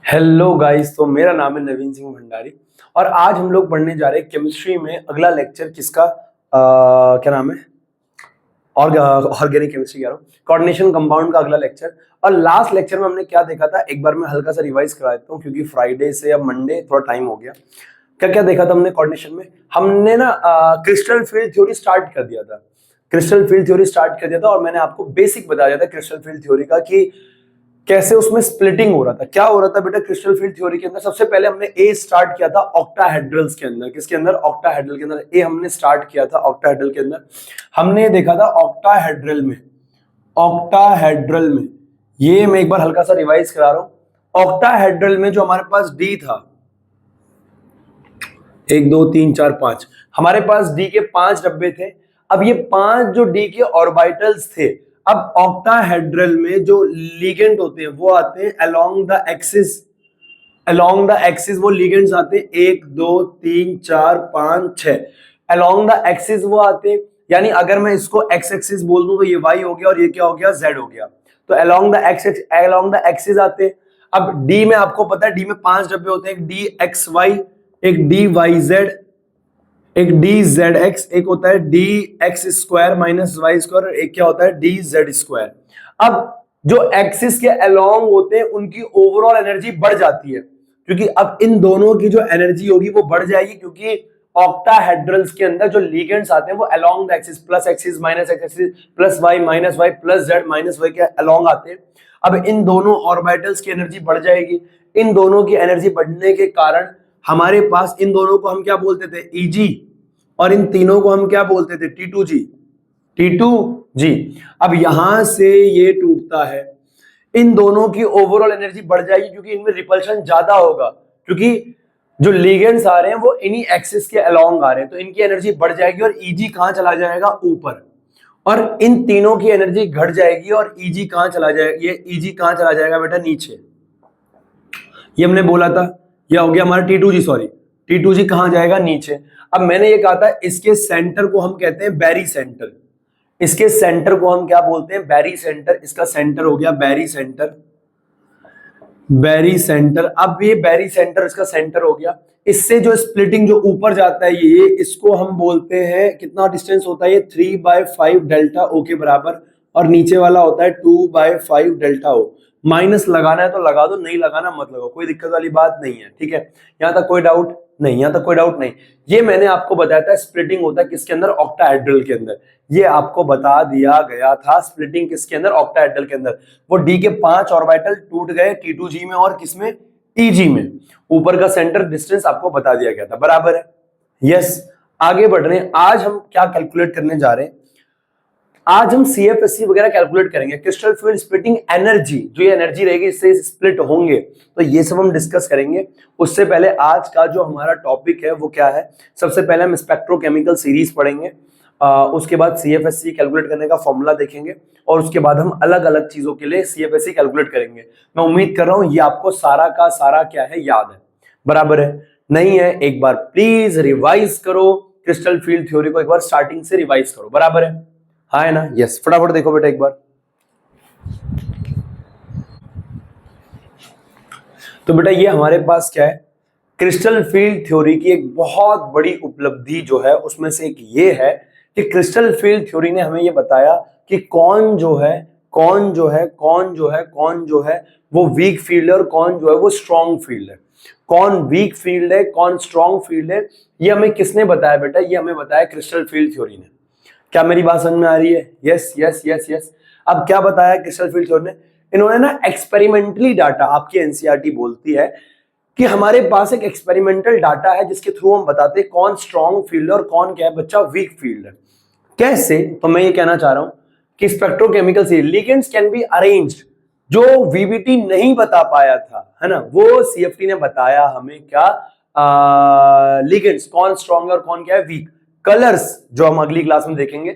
Hello guys, तो मेरा नाम है नवीन सिंह भंडारी और आज हम लोग पढ़ने जा रहे हैं केमिस्ट्री में अगला लेक्चर किसका क्या नाम है ऑर्गेनिक केमिस्ट्री कह रहा हूँ, कोऑर्डिनेशन कंपाउंड का अगला लेक्चर। और लास्ट लेक्चर में हमने क्या देखा था, एक बार मैं हल्का सा रिवाइज करा देता हूँ क्योंकि फ्राइडे से अब मंडे थोड़ा टाइम हो गया। क्या क्या देखा था हमने कोऑर्डिनेशन में? हमने ना क्रिस्टल फील्ड थ्योरी स्टार्ट कर दिया था। क्रिस्टल फील्ड थ्योरी स्टार्ट कर दिया था और मैंने आपको बेसिक बता दिया था क्रिस्टल फील्ड थ्योरी का कि कैसे उसमें स्प्लिटिंग हो रहा था। क्या हो रहा था बेटा क्रिस्टल फील्ड थ्योरी के अंदर? सबसे पहले हमने ए स्टार्ट किया था ऑक्टाहेड्रल्स के अंदर। किसके अंदर? ऑक्टाहेड्रल के अंदर ए हमने स्टार्ट किया था। ऑक्टाहेड्रल के अंदर हमने देखा था ऑक्टाहेड्रल में, ऑक्टाहेड्रल में ये मैं एक बार हल्का सा रिवाइज करा रहा हूं। ऑक्टाहेड्रल में जो हमारे पास डी था, 1 2 3 4 5, हमारे पास डी के 5 डब्बे थे। अब ये 5 जो डी के ऑर्बिटल्स थे, अब ऑक्टाहेड्रल में जो लिगेंड होते हैं वो आते हैं along the axis, along the axis वो लिगेंड्स आते हैं 1 2 3 4 5 6, अलोंग द एक्सिस वो आते हैं। यानी अगर मैं इसको एक्स एक्सिस बोल दूं तो ये वाई हो गया और ये क्या हो गया? जेड हो गया। तो along the axis, along the axis आते हैं। अब डी में आपको पता है डी में 5 डब्बे होते हैं, एक डी एक्स वाई, एक डी वाई जेड, एक डी जेड एक्स, एक होता है D X square minus Y square, एक क्या होता है डी जेड स्क्वायर। अब जो एक्सिस के अलोंग होते हैं उनकी ओवरऑल एनर्जी बढ़ जाती है, क्योंकि अब इन दोनों की जो एनर्जी होगी वो बढ़ जाएगी, क्योंकि ऑक्टाहेड्रल्स के अंदर जो लिगेंड्स आते हैं वो along the axis, plus axis minus axis, plus Y minus Y plus Z minus Y के अलोंग आते हैं। अब इन दोनों ऑर्बिटल्स की एनर्जी बढ़ जाएगी। इन दोनों की एनर्जी बढ़ने के कारण हमारे पास इन दोनों को हम क्या बोलते थे? ईजी, और इन तीनों को हम क्या बोलते थे? T2G, T2G। अब यहां से ये टूटता है, इन दोनों की ओवरऑल एनर्जी बढ़ जाएगी क्योंकि इनमें रिपल्शन ज्यादा होगा, क्योंकि जो लिगेंड्स आ रहे हैं वो इन्हीं एक्सिस के अलोंग आ रहे हैं, तो इनकी एनर्जी बढ़ जाएगी और Eg कहां चला जाएगा? ऊपर। और इन तीनों की एनर्जी घट जाएगी और Eg कहां चला जाएगा? ये Eg कहां चला जाएगा बेटा? नीचे। ये हमने बोला था, यह हो गया हमारा T2G, सॉरी T2G कहां जाएगा? नीचे। अब मैंने ये कहा था इसके सेंटर को हम कहते हैं बैरी सेंटर। इसके सेंटर को हम क्या बोलते हैं? बैरी सेंटर। इसका सेंटर हो गया बैरी सेंटर, बैरी सेंटर। अब ये बैरी सेंटर इसका सेंटर हो गया। इससे जो स्प्लिटिंग जो ऊपर जाता है ये, इसको हम बोलते हैं, कितना डिस्टेंस होता है ये? 3/5 डेल्टा ओ के बराबर, और नीचे वाला होता है 2/5 डेल्टा ओ। माइनस लगाना है तो लगा दो, नहीं लगाना मत लगाओ, कोई दिक्कत वाली बात नहीं है, ठीक है। यहां तक कोई डाउट नहीं? यहां तक कोई डाउट नहीं। ये मैंने आपको बताया था स्प्लिटिंग होता है किसके अंदर? ऑक्टाहेड्रल के अंदर। ये आपको बता दिया गया था स्प्लिटिंग किसके अंदर? ऑक्टाहेड्रल के अंदर। वो डी के 5 ऑर्बिटल टूट गए T2G में और किसमें? Eg में। ऊपर का सेंटर डिस्टेंस आपको बता दिया गया था, बराबर है? यस। आगे बढ़ रहे हैं। आज हम क्या कैलकुलेट करने जा रहे हैं? आज हम CFSE वगैरह कैलकुलेट करेंगे, क्रिस्टल फील्ड स्प्लिटिंग एनर्जी, जो ये एनर्जी रहेगी इससे स्प्लिट होंगे, तो ये सब हम डिस्कस करेंगे। उससे पहले आज का जो हमारा टॉपिक है वो क्या है? सबसे पहले हम स्पेक्ट्रोकेमिकल सीरीज पढ़ेंगे, उसके बाद CFSE कैलकुलेट करने का फॉर्मूला देखेंगे, और उसके बाद हम अलग अलग चीजों के लिए CFSE कैलकुलेट करेंगे। मैं उम्मीद कर रहा हूं ये आपको सारा का सारा क्या है? याद है, बराबर है? नहीं है एक बार प्लीज रिवाइज करो, क्रिस्टल फील्ड थ्योरी को एक बार स्टार्टिंग से रिवाइज करो, बराबर है? हाँ है ना? यस। फटाफट देखो बेटा एक बार। तो बेटा ये हमारे पास क्या है? क्रिस्टल फील्ड थ्योरी की एक बहुत बड़ी उपलब्धि जो है उसमें से एक ये है कि क्रिस्टल फील्ड थ्योरी ने हमें ये बताया कि कौन जो है, कौन जो है, कौन जो है, कौन जो है वो वीक फील्ड है और कौन जो है वो स्ट्रॉन्ग फील्ड है। कौन वीक फील्ड है, कौन स्ट्रॉन्ग फील्ड है, ये हमें किसने बताया बेटा? ये हमें बताया क्रिस्टल फील्ड थ्योरी ने। क्या मेरी बात समझ में आ रही है? Yes yes yes yes. अब क्या बताया क्रिस्टल फील्ड थ्योरी ने? इन्होंने ना एक्सपेरिमेंटली डाटा, आपकी एनसीईआरटी बोलती है कि हमारे पास एक एक्सपेरिमेंटल डाटा है जिसके थ्रू हम बताते हैं कौन स्ट्रॉन्ग फील्ड है और कौन क्या है बच्चा? वीक फील्ड है। कैसे? तो मैं ये कहना चाह रहा हूं कि स्पेक्ट्रोकेमिकल से लिगेंड्स कैन बी अरेंज्ड, जो वीबीटी नहीं बता पाया था, है ना, वो सीएफटी ने बताया हमें। क्या लिगेंड्स कौन स्ट्रॉन्ग है और कौन क्या है? वीक। कलर्स जो हम अगली क्लास में देखेंगे।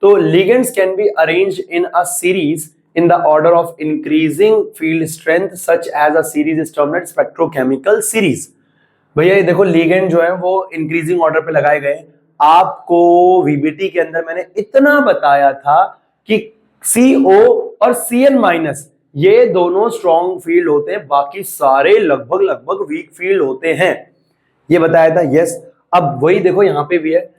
तो ligands can be arranged in a series in the order of increasing field strength such as a series is termed as spectrochemical series। भैया ये देखो लिगेंड जो है वो इंक्रीजिंग ऑर्डर पे लगाए गए। आपको वीबीटी के अंदर मैंने इतना बताया था कि CO और Cn माइनस ये दोनों स्ट्रॉन्ग फील्ड होते हैं, बाकी सारे लगभग लगभग वीक फील्ड होते हैं, ये बताया था। यस, अब वही देखो यहाँ पे भी है,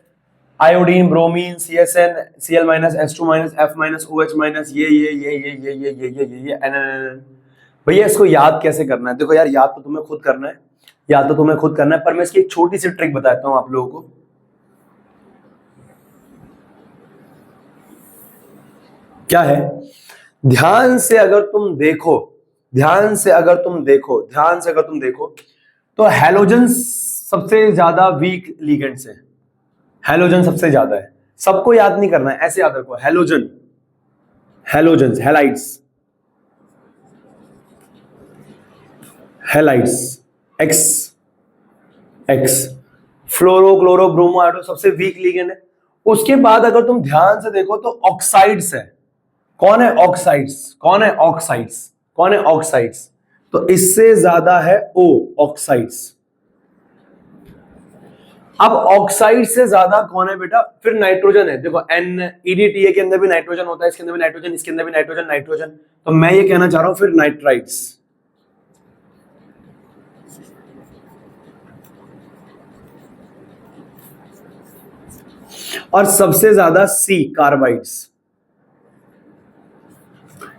iodine, bromine, CSN, Cl minus, S2 minus, F minus, OH minus, ये NN। भैया इसको याद कैसे करना है? देखो यार, याद तो तुम्हें खुद करना है, याद तो तुम्हें खुद करना है, पर मैं इसकी एक छोटी सी ट्रिक बताता हूं आप लोगों को। क्या है? ध्यान से अगर तुम देखो, ध्यान से अगर तुम देखो, ध्यान से अगर तुम देखो, तो हैलोजन सबसे ज्यादा वीक लिगेंड्स है, हैलोजन सबसे ज्यादा है। सबको याद नहीं करना है, ऐसे याद रखो, halogen, halogen, halides, halides, X X, fluoro, chloro, bromo, iodo सबसे वीक लिगेंड है। उसके बाद अगर तुम ध्यान से देखो तो ऑक्साइड्स है। कौन है? ऑक्साइड्स। कौन है? ऑक्साइड्स। कौन है? ऑक्साइड्स। तो इससे ज्यादा है ओ, ऑक्साइड्स। अब ऑक्साइड से ज्यादा कौन है बेटा? फिर नाइट्रोजन है। देखो NEDTA के अंदर भी नाइट्रोजन होता है, इसके अंदर भी नाइट्रोजन, इसके अंदर भी नाइट्रोजन, नाइट्रोजन। तो मैं ये कहना चाह रहा हूं फिर नाइट्राइट्स। और सबसे ज्यादा सी, कार्बाइड्स।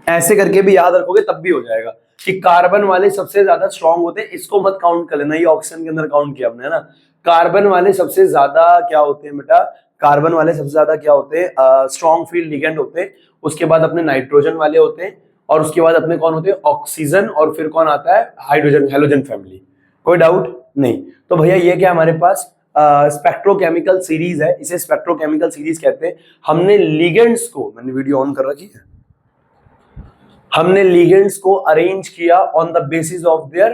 ऐसे करके भी याद रखोगे तब भी हो जाएगा कि कार्बन वाले सबसे ज्यादा स्ट्रॉन्ग होते हैं। इसको मत काउंट कर लेना, ये ऑक्सीजन के अंदर काउंट किया हमने, है ना। कार्बन वाले सबसे ज्यादा क्या होते हैं बेटा? कार्बन वाले सबसे ज्यादा क्या होते हैं? स्ट्रॉन्ग फील्ड लिगेंड होते हैं। उसके बाद अपने नाइट्रोजन वाले होते हैं, और उसके बाद अपने कौन होते हैं? ऑक्सीजन, और फिर कौन आता है? Hydrogen, halogen family. कोई डाउट नहीं? तो भैया ये क्या हमारे पास स्पेक्ट्रोकेमिकल सीरीज है, इसे स्पेक्ट्रोकेमिकल सीरीज कहते हैं। हमने लिगेंड्स को, मैंने वीडियो ऑन कर रखी है, हमने लिगेंड्स को अरेंज किया on the basis of their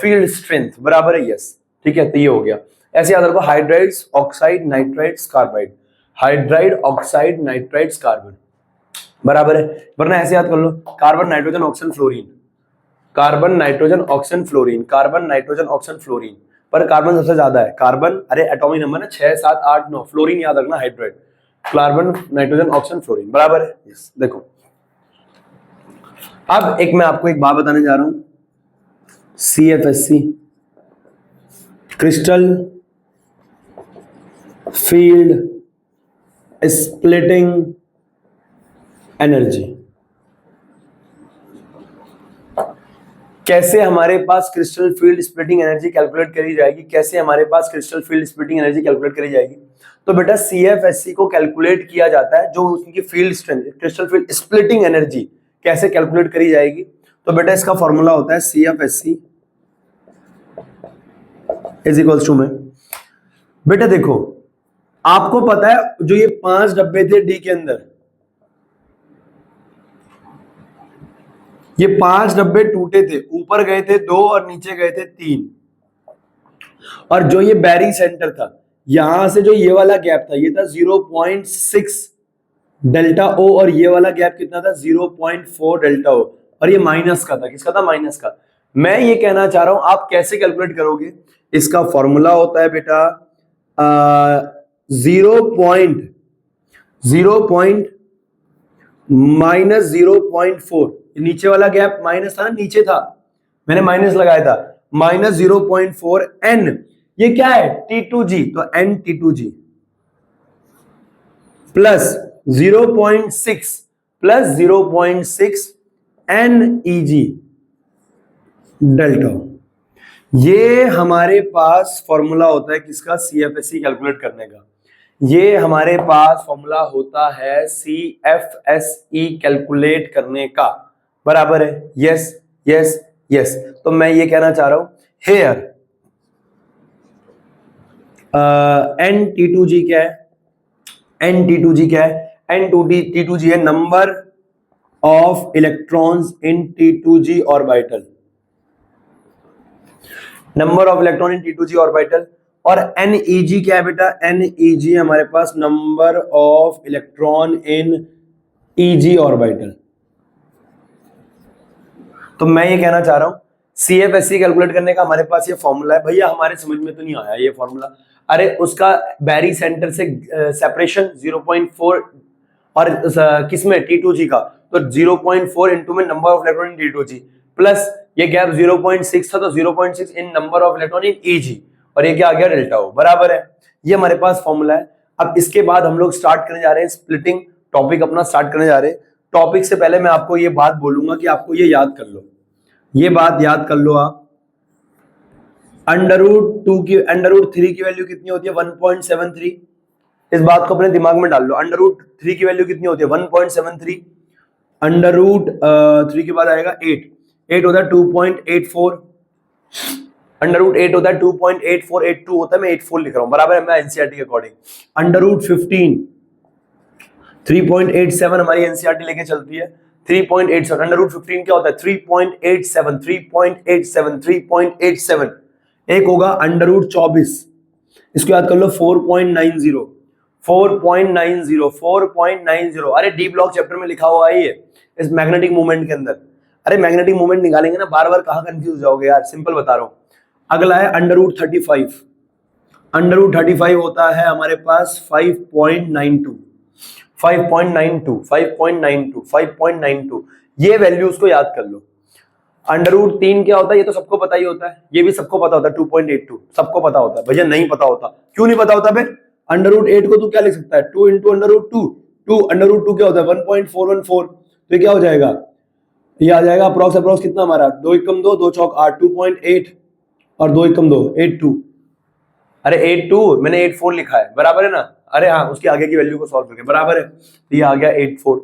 field strength, बराबर है? यस, ठीक है। तो ये हो गया, ऐसे याद रखो, hydrides, oxide, nitrides, carbide, hydride, oxide, nitrides, carbon, बराबर है। वरना ऐसे याद कर लो, carbon, nitrogen, oxygen, fluorine, carbon, nitrogen, oxygen, fluorine, carbon, nitrogen, oxygen, fluorine. पर कार्बन सबसे ज्यादा है। कार्बन, अरे एटॉमिक नंबर है 6, 7, 8, 9। फ्लोरीन याद रखना, hydride, carbon, nitrogen, oxygen, fluorine, बराबर है? यस। देखो अब एक मैं आपको एक बात बताने जा रहा हूं, CFSC, crystal field splitting energy. कैसे हमारे पास crystal field splitting energy calculate करी जाएगी? कैसे हमारे पास crystal field splitting energy calculate करी जाएगी? तो बेटा CFSC को कैलकुलेट किया जाता है, जो उसकी field strength, crystal field splitting energy कैसे कैलकुलेट करी जाएगी? तो बेटा इसका फॉर्मूला होता है CFSC इज इक्वल्स टू में, बेटा देखो आपको पता है जो ये 5 डब्बे थे डी के अंदर, ये 5 डब्बे टूटे थे, ऊपर गए थे 2 और नीचे गए थे 3। और जो ये बैरी सेंटर था, यहां से जो ये वाला गैप था, ये था 0.6 डेल्टा ओ, और ये वाला गैप कितना था? 0.4 डेल्टा ओ, और ये माइनस का था। किसका था? माइनस का। मैं ये कहना चाह रहा हूं, आप कैसे कैलकुलेट करोगे? इसका फॉर्मूला होता है बेटा 0.0.4। नीचे वाला गैप माइनस था ना, नीचे था, मैंने माइनस लगाया था, -0.4 n। ये क्या है? T2G, तो n T2G plus 0.6 plus 0.6 NEG delta. ये हमारे पास फॉर्मूला होता है किसका? CFSC कैलकुलेट करने का। ये हमारे पास फॉर्मूला होता है CFSE कैलकुलेट करने का, बराबर है? Yes yes yes. तो मैं ये कहना चाह रहा हूं, हेयर NT2G क्या है? NT2G क्या है? NT2G है number of electrons in T2G orbital, number of electron in T2G orbital. और NEG क्या है बेटा? NEG हमारे पास number of electron in EG orbital. तो मैं ये कहना चाह रहा हूं, CFSC कैलकुलेट करने का हमारे पास ये फॉर्मूला है। भैया हमारे समझ में तो नहीं आया ये फॉर्मूला। अरे उसका बैरी सेंटर से सेपरेशन 0.4 और किसमें T2G का, तो 0.4 इंटू में number of electron in T2G plus ये गैप 0.6 था तो 0.6 in number of electron in EG, और ये क्या आ गया डेल्टा O, बराबर है। ये हमारे पास फॉर्मूला है। अब इसके बाद हम लोग स्टार्ट करने जा रहे हैं स्प्लिटिंग टॉपिक अपना स्टार्ट करने जा रहे हैं। टॉपिक से पहले मैं आपको ये बात बोलूंगा कि आपको ये याद कर लो, ये बात याद कर लो आप, √2 की √3 की वैल्यू कितनी होती है 1.73, इस बात को अपने दिमाग में डाल लो। √3 की वैल्यू कितनी होती है 1.73, √3 के बाद आएगा 8 होता है 2.84, √8 होता है 2.8482 होता है, मैं 84 लिख रहा हूं, बराबर है, मैं एनसीईआरटी के अकॉर्डिंग। √15 3.87 हमारी एनसीईआरटी लेके चलती है, 3.87, √15 क्या होता है 3.87, 3.87, 3.87, एक होगा √24, इसको याद कर लो 4.90, 4.90, 4.90। अरे डी ब्लॉक चैप्टर में लिखा हुआ है ये, इस मैग्नेटिक मूवमेंट के अंदर। अरे मैग्नेटिक मूवमेंट निकालेंगे ना, बार बार कहां कंफ्यूज जाओगे यार, सिंपल बता रहा हूं। अगला है √35, √35 होता है हमारे पास 5.92, 5.92, 5.92, 5.92, ये वैल्यूज को याद कर लो। √3 क्या होता है, ये तो सबको पता ही होता है, ये भी सबको पता होता है 2.82, सबको पता होता है। भैया नहीं पता होता, क्यों नहीं पता होता बे? √8 को तू क्या लिख सकता है 2 इंटू √2, 2 √2 क्या होता है 1.414, तो ये क्या हो जाएगा, ये आ जाएगा अप्रोक्स कितना हमारा 2 एकम 2, 2 चौक 8, 2.8 और 2 एकम 2 82, अरे 82 मैंने 84 लिखा है, बराबर है ना। अरे हाँ, उसके आगे की वैल्यू को सॉल्व करके बराबर है, तो ये आ गया 84।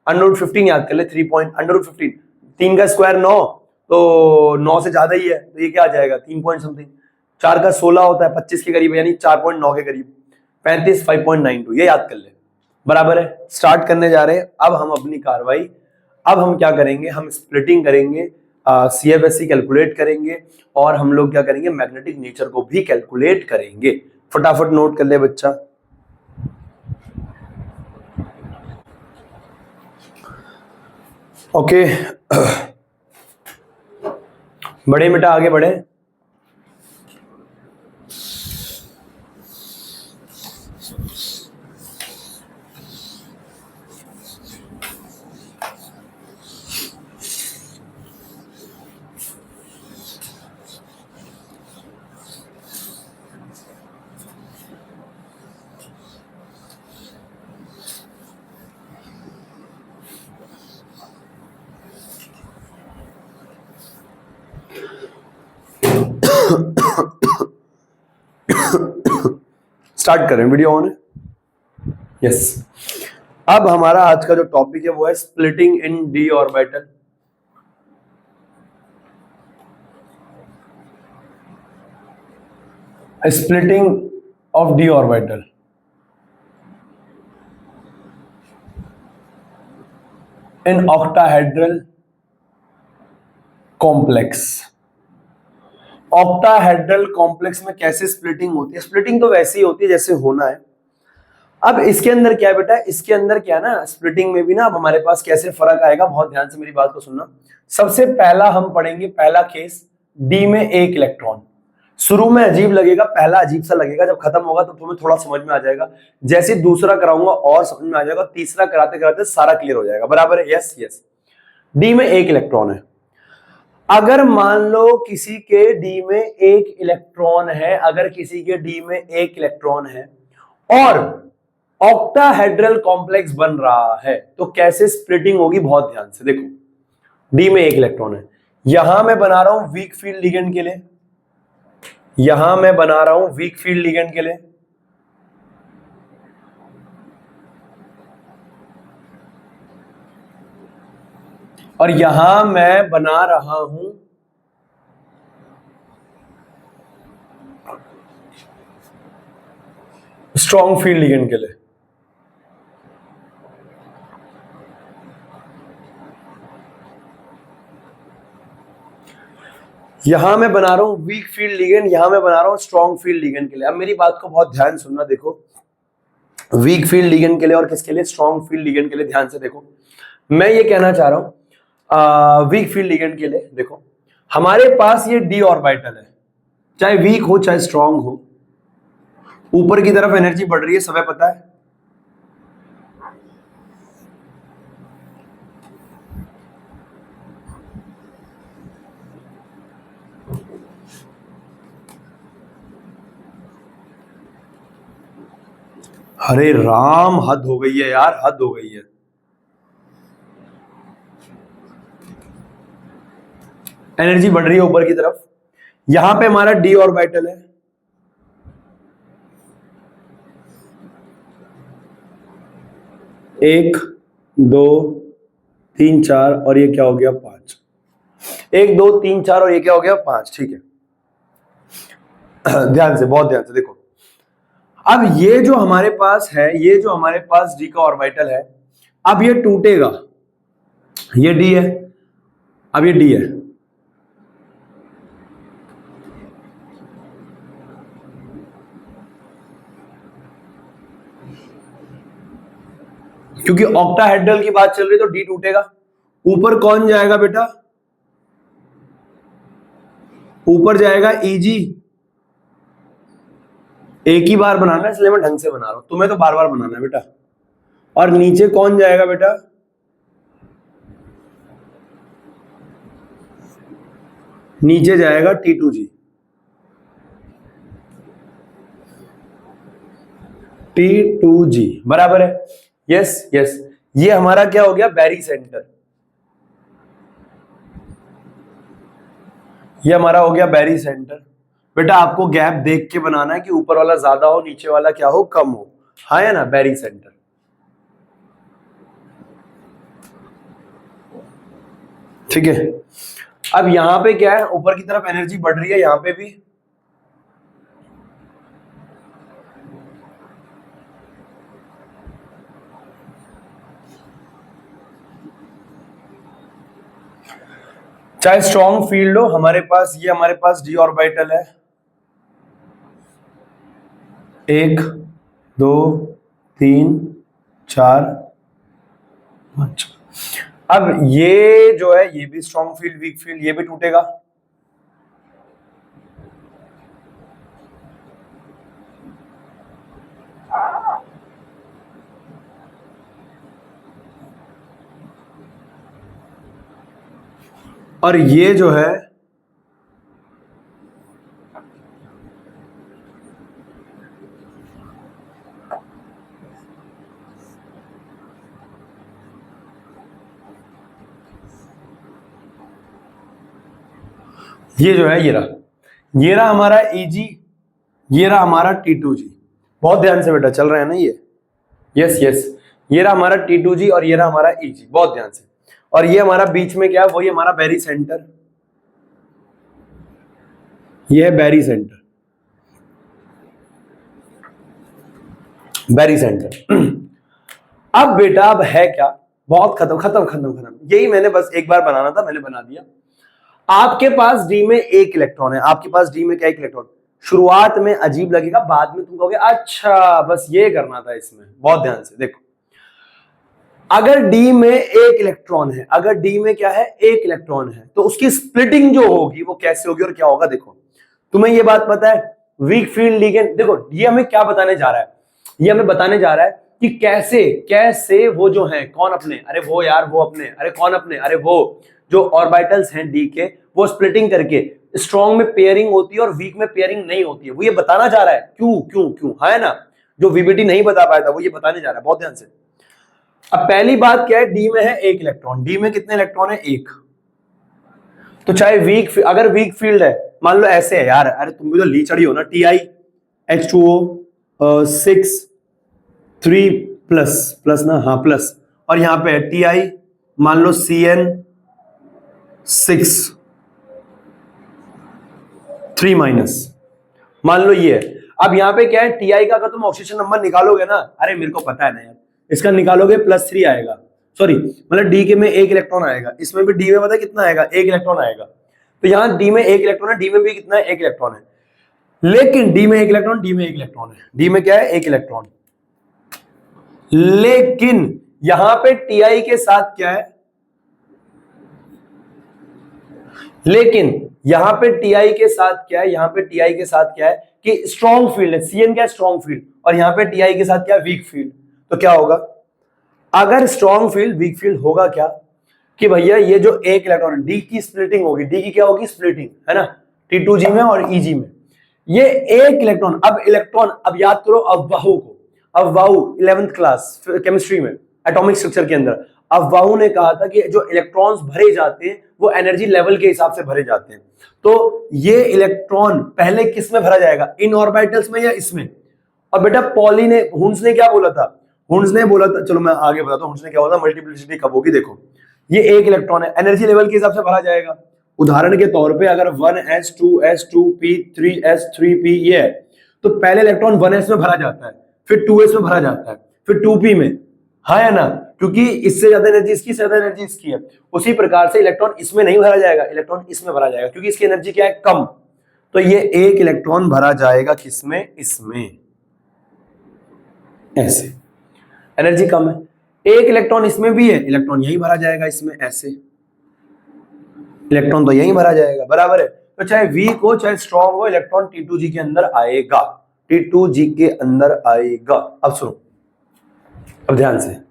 √15 याद कर ले, 3 √15, 3 का स्क्वायर 9, तो 9 से ज्यादा ही है, तो ये क्या आ जाएगा 3 पॉइंट समथिंग, 4 का 16 होता है 25 के करीब, यानी 4.9 के करीब, 35, 5.92, ये याद कर ले, बराबर है। स्टार्ट करने जा रहे हैं अब हम अपनी कार्रवाई। अब हम क्या करेंगे, हम स्प्लिटिंग करेंगे, CFSE कैलकुलेट करेंगे, और हम लोग क्या करेंगे मैग्नेटिक नेचर को भी कैलकुलेट करेंगे। फटाफट नोट कर ले बच्चा। ओके बड़े बेटा आगे बढ़े। स्टार्ट करें, वीडियो ऑन है, यस। अब हमारा आज का जो टॉपिक है वो है splitting in D orbital. Splitting of D orbital in octahedral complex. Octahedral complex में कैसे स्प्लिटिंग होती है? स्प्लिटिंग तो वैसी होती है जैसे होना है। अब इसके अंदर क्या है बेटा, इसके अंदर क्या ना, स्प्लिटिंग में भी ना अब हमारे पास कैसे फर्क आएगा, बहुत ध्यान से मेरी बात को सुनना। सबसे पहला हम पढ़ेंगे, पहला केस, डी में 1 इलेक्ट्रॉन। शुरू में अजीब लगेगा, पहला अजीब सा लगेगा, जब खत्म होगा तो तुम्हें थोड़ा समझ में आ जाएगा। जैसे दूसरा कराऊंगा और समझ में आ जाएगा, तीसरा कराते कराते सारा क्लियर हो जाएगा, बराबर है, यस यस। डी में 1 इलेक्ट्रॉन है। अगर मान लो किसी के डी में 1 इलेक्ट्रॉन है, अगर किसी के डी में 1 इलेक्ट्रॉन है और ऑक्टाहेड्रल कॉम्प्लेक्स बन रहा है, तो कैसे स्प्लिटिंग होगी, बहुत ध्यान से देखो। डी में 1 इलेक्ट्रॉन है, यहां मैं बना रहा हूं वीक फील्ड लिगेंड के लिए, यहां मैं बना रहा हूं वीक फील्ड लिगेंड के लिए, और यहां मैं बना रहा हूं स्ट्रॉन्ग फील्ड लिगेंड के लिए। यहां मैं बना रहा हूं वीक फील्ड लिगेंड, यहां मैं बना रहा हूं स्ट्रॉन्ग फील्ड लिगेंड के लिए। अब मेरी बात को बहुत ध्यान सुनना, देखो वीक फील्ड लिगेंड के लिए और किसके लिए, स्ट्रॉन्ग फील्ड लिगेंड के लिए। ध्यान से देखो, मैं ये कहना चाह रहा हूं वीक फील्ड लिगेंड के लिए। देखो हमारे पास ये डी ऑर्बिटल है, चाहे वीक हो चाहे स्ट्रॉन्ग हो, ऊपर की तरफ एनर्जी बढ़ रही है, सब पता है। अरे राम, हद हो गई है यार, हद हो गई है। एनर्जी बढ़ रही है ऊपर की तरफ। यहां पे हमारा डी ऑर्बिटल है, एक, दो, तीन, चार, और ये क्या हो गया, 5। 1 2 3 4 और ये क्या हो गया, 5। ठीक है, ध्यान से, बहुत ध्यान से देखो। अब ये जो हमारे पास है, ये जो हमारे पास डी का ऑर्बिटल है, अब ये टूटेगा, ये डी है, अब ये डी है, क्योंकि ऑक्टाहेड्रल की बात चल रही है तो डी टूटेगा। ऊपर कौन जाएगा बेटा, ऊपर जाएगा ईजी। एक ही बार बनाना है इसलिए मैं ढंग से बना रहा हूं, तुम्हें तो बार बार बनाना है बेटा। और नीचे कौन जाएगा बेटा, नीचे जाएगा T2G, T2G बराबर है। यस यस, ये हमारा क्या हो गया, बैरी सेंटर। ये हमारा हो गया बैरी सेंटर। बेटा आपको गैप देख के बनाना है कि ऊपर वाला ज्यादा हो, नीचे वाला क्या हो, कम हो। हाँ है ना, बैरी सेंटर। ठीक है, अब यहां पे क्या है, ऊपर की तरफ एनर्जी बढ़ रही है, यहां पे भी। चाहे स्ट्रॉन्ग फील्ड हो, हमारे पास ये हमारे पास डी ऑर्बिटल है, 1 2 3 4 5। अब ये जो है, ये भी स्ट्रॉन्ग फील्ड, वीक फील्ड, ये भी टूटेगा। और ये जो है, ये जो है, ये रहा हमारा Eg, ये रहा हमारा T2G। बहुत ध्यान से बेटा, चल रहा है ना ये। यस यस, ये रहा हमारा T2G और ये रहा हमारा Eg, बहुत ध्यान से। और ये हमारा बीच में क्या है, वही हमारा बैरी सेंटर। ये है बैरी सेंटर, बैरी सेंटर। अब बेटा अब है क्या, बहुत खत्म खत्म खत्म खत्म। यही मैंने बस एक बार बनाना था, मैंने बना दिया। आपके पास डी में 1 इलेक्ट्रॉन है, आपके पास डी में क्या 1 इलेक्ट्रॉन। शुरुआत में अजीब लगेगा, बाद में तुम कहोगे अच्छा बस ये करना था इसमें। बहुत ध्यान से देखो, अगर डी में 1 इलेक्ट्रॉन है, अगर डी में क्या है, 1 इलेक्ट्रॉन है, तो उसकी स्प्लिटिंग जो होगी वो कैसे होगी और क्या होगा। देखो तुम्हें ये बात पता है, वीक फील्ड लिगेंड। देखो ये हमें क्या बताने जा रहा है, ये हमें बताने जा रहा है कि कैसे कैसे वो जो है, कौन अपने, अरे वो यार वो अपने, अरे कौन अपने, अरे वो जो ऑर्बिटल्स हैं डी के, वो स्प्लिटिंग करके स्ट्रॉन्ग में पेयरिंग होती है और वीक में पेयरिंग नहीं होती है। वो ये बताना चाह रहा है, क्यों क्यों क्यों, है ना। जो वीबीटी नहीं बता पाया था वो ये बताने जा रहा है, बहुत ध्यान से। अब पहली बात क्या है, डी में है 1 इलेक्ट्रॉन, डी में कितने इलेक्ट्रॉन है, 1। तो चाहे वीक, अगर वीक फील्ड है, मान लो ऐसे है यार, अरे तुम भी तो ली चढ़ी हो ना, TiH2O 6 3 प्लस प्लस ना, हाँ प्लस, और यहां पे है Ti, मान लो CN6 3 माइनस, मान लो ये है। अब यहां पे क्या है, Ti का अगर तुम ऑक्सीजन नंबर निकालोगे ना, अरे मेरे को पता है ना यार, इसका निकालोगे +3 आएगा, सॉरी मतलब डी के में 1 इलेक्ट्रॉन आएगा, इसमें भी डी में पता है कितना आएगा, 1 इलेक्ट्रॉन आएगा। तो यहां डी में 1 इलेक्ट्रॉन है, डी में भी कितना है, 1 इलेक्ट्रॉन है। लेकिन डी में 1 इलेक्ट्रॉन, डी में 1 इलेक्ट्रॉन है, डी में क्या है, 1 इलेक्ट्रॉन। लेकिन यहां पे Ti के साथ क्या है, लेकिन यहां पे Ti के साथ क्या है, यहां पे Ti के साथ क्या है कि स्ट्रॉन्ग फील्ड है, Cn क्या है, स्ट्रॉन्ग फील्ड, और यहां पे Ti के साथ क्या है, वीक फील्ड। तो क्या होगा, अगर स्ट्रॉन्ग फील्ड वीक फील्ड होगा क्या, कि भैया ये जो 1 इलेक्ट्रॉन है, डी की स्प्लिटिंग होगी, डी की क्या होगी, स्प्लिटिंग, है ना, T2G में और Eg में। ये 1 इलेक्ट्रॉन, अब इलेक्ट्रॉन, अब याद करो अफवाहों को, अब वाउ 11th क्लास केमिस्ट्री में एटॉमिक स्ट्रक्चर के अंदर, अब वाउ ने कहा था कि जो इलेक्ट्रॉन्स भरे जाते हैं वो एनर्जी लेवल के हिसाब से भरे जाते हैं। तो ये इलेक्ट्रॉन पहले किस में भरा जाएगा, इन ऑर्बिटल्स में या इसमें? और बेटा पॉली ने, हुन्स ने क्या बोला था, हुन्स ने बोला था, चलो मैं आगे बताता हूं, हुन्स ने क्या बोला, मल्टीप्लिसिटी कब होगी। देखो ये एक इलेक्ट्रॉन है, एनर्जी लेवल के हिसाब से भरा जाएगा। उदाहरण के तौर पे अगर 1s 2s 2p 3s 3p ये है, तो पहले इलेक्ट्रॉन 1s में भरा जाता है, फिर 2s में भरा जाता है, फिर 2p में, हाँ या ना, क्योंकि इससे ज्यादा एनर्जी इसकी, ज्यादा एनर्जी इसकी है। उसी प्रकार से इलेक्ट्रॉन इसमें नहीं भरा जाएगा, इलेक्ट्रॉन इसमें भरा जाएगा, क्योंकि इसकी एनर्जी क्या है, कम। तो ये एक इलेक्ट्रॉन भरा जाएगा किसमें, इसमें, ऐसे, एनर्जी कम है। एक इलेक्ट्रॉन इसमें भी है, इलेक्ट्रॉन यहीं भरा जाएगा, इसमें ऐसे, इलेक्ट्रॉन तो यहीं भरा जाएगा, बराबर है। तो चाहे वीक हो चाहे स्ट्रॉन्ग हो, इलेक्ट्रॉन T2G के अंदर आएगा, T2G के अंदर आएगा। अब सुनो, अब ध्यान से,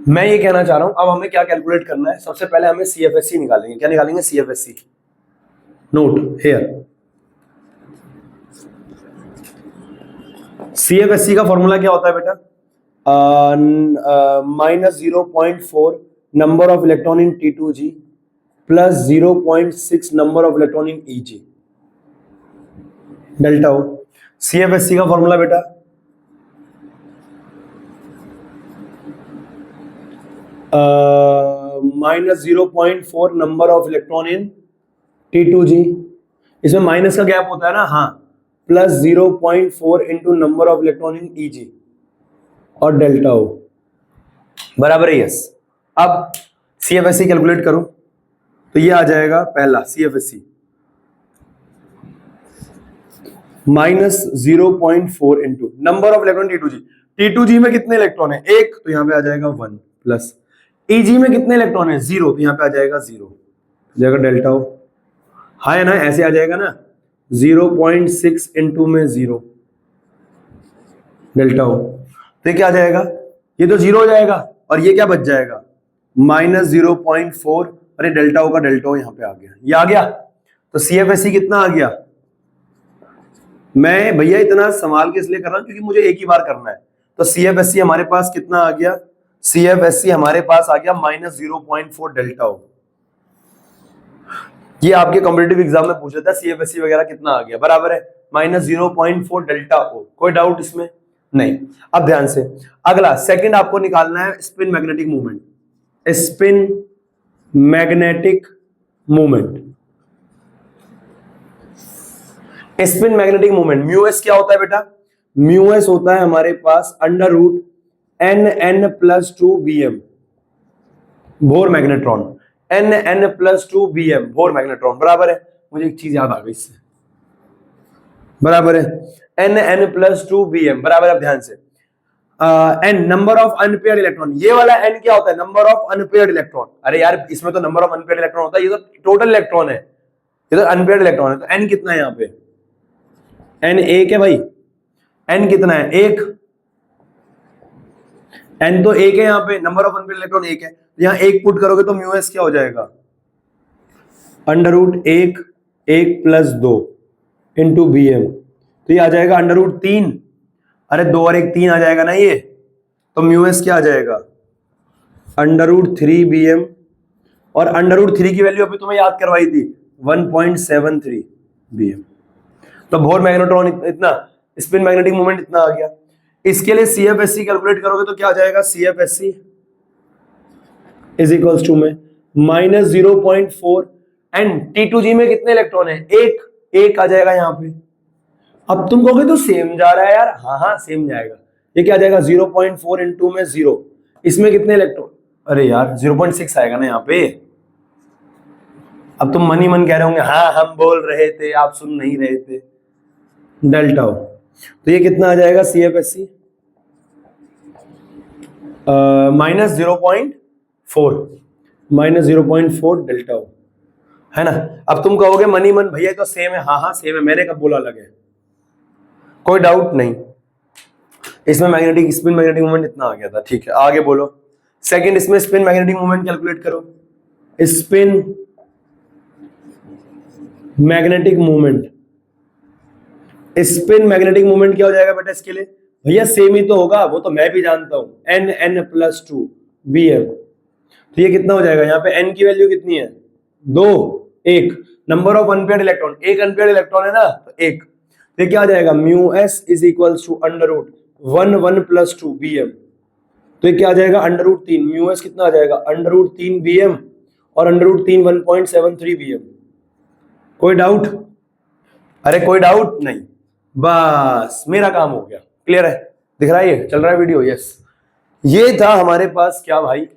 मैं ये कहना चाह रहा हूं, अब हमें क्या कैलकुलेट करना है, सबसे पहले हमें CFSC निकालेंगे। क्या निकालेंगे, CFSC, नोट हियर। CFSC का फॉर्मूला क्या होता है बेटा, -0.4 number of electron in T2G plus 0.6 number of electron in EG, delta हो। CFSC का फॉर्मूला बेटा -0.4 number of electron in T2G, इसमें माइनस का गैप होता है ना, हाँ, plus 0.4 into number of electron in EG और डेल्टा हो, बराबर है, यस। अब CFSC कैलकुलेट करो, तो ये आ जाएगा पहला CFSC -0.4 into number of electron T2G में कितने इलेक्ट्रॉन है, एक, तो यहां पे आ जाएगा 1, प्लस EG में कितने इलेक्ट्रॉन है, 0, तो यहां पे आ जाएगा 0, जाएगा डेल्टा हो, हाँ है ना, ऐसे आ जाएगा ना, 0.6 इंटू में 0, डेल्टा हो, तो ये क्या आ जाएगा, ये तो 0 हो जाएगा, और ये क्या बच जाएगा, -0.4, अरे डेल्टा हो का डेल्टा हो यहां पे आ गया, ये आ गया। तो CFSC कितना आ गया, मैं भैया इतना संभाल के इसलिए कर रहा हूं क्योंकि मुझे एक ही बार करना है। तो CFSC हमारे पास कितना आ गया, CFSC हमारे पास आ गया -0.4 डेल्टा हो। ये आपके कॉम्पिटिटिव एग्जाम में पूछा था CFSC वगैरह कितना आ गया, बराबर है -0.4 डेल्टा हो, कोई डाउट इसमें नहीं। अब ध्यान से, अगला सेकंड आपको निकालना है spin magnetic movement, spin magnetic movement, spin magnetic movement, mu s क्या होता है बेटा, म्यूएस होता है हमारे पास √NN+2 bore magnetron, NN+2 bore magnetron, बराबर है। मुझे एक चीज याद आ गई इससे, बराबर है NN+2 बराबर है। अब ध्यान से, N number of unpaired electron, ये वाला N क्या होता है, नंबर ऑफ अनपेयर्ड इलेक्ट्रॉन। अरे यार इसमें तो नंबर ऑफ अनपेयर्ड इलेक्ट्रॉन होता है, ये तो टोटल इलेक्ट्रॉन है, ये तो अनपेयर्ड इलेक्ट्रॉन है। तो N कितना है यहाँ पे, N एक है भाई, N कितना है, एक, N तो एक है यहाँ पे, नंबर ऑफ अनपेयर्ड इलेक्ट्रॉन एक है, यहाँ एक पुट करोगे तो म्यूएस क्या हो जाएगा, √1+2 इंटू BM, तो ये आ जाएगा √3, अरे 2 और 1 3 आ जाएगा ना ये, तो म्यूएस क्या आ जाएगा, √3 BM, और √3 की वैल्यू अभी तुम्हें याद करवाई थी 1.73 BM। तो बोर मैग्नेट्रॉन इतना, स्पिन मैग्नेटिक मूवमेंट इतना आ गया। इसके लिए CFSC कैलकुलेट करोगे तो क्या आ जाएगा, CFSC इज इक्वल्स टू में -0.4, एंड T2G में कितने इलेक्ट्रॉन है, एक आ जाएगा यहाँ पे। अब तुम कहोगे तो सेम जा रहा है यार, हाँ सेम जाएगा, ये क्या आ जाएगा 0.4 इंटू में 0, इसमें कितने इलेक्ट्रॉन, अरे यार 0.6 आएगा ना यहाँ पे। अब तुम मन ही मन कह रहे होंगे हाँ हम बोल रहे थे आप सुन नहीं रहे थे, डेल्टा हो, तो ये कितना आ जाएगा CFSC -0.4 डेल्टा हो, है ना। अब तुम कहोगे मनी मन भैया तो सेम है, हाँ सेम है, मैंने कब बोला अलग है, कोई डाउट नहीं। इसमें मैग्नेटिक स्पिन मैग्नेटिक मूवमेंट इतना आ गया था, ठीक है आगे बोलो। सेकंड इसमें स्पिन मैग्नेटिक मूवमेंट कैलकुलेट करो, spin magnetic movement spin magnetic moment क्या हो जाएगा बेटा इसके लिए? भैया सेम ही तो होगा, वो तो मैं भी जानता हूं, n+2 Bm। तो ये कितना हो जाएगा? यहाँ पे n की वैल्यू कितनी है? 2, 1। नंबर ऑफ अनपेयर्ड इलेक्ट्रॉन, एक अनपेयर्ड इलेक्ट्रॉन है ना, तो एक। तो क्या आ जाएगा? μs is equals to √1 Bm। तो ये क्या आ जाएगा? √3। μs कितना आ जाएगा? √3 Bm और √3 1.73 Bm। कोई डाउट? अरे कोई डाउट नहीं, बस मेरा काम हो गया। क्लियर है? दिख रहा है? ये चल रहा है वीडियो? यस। ये था हमारे पास क्या भाई?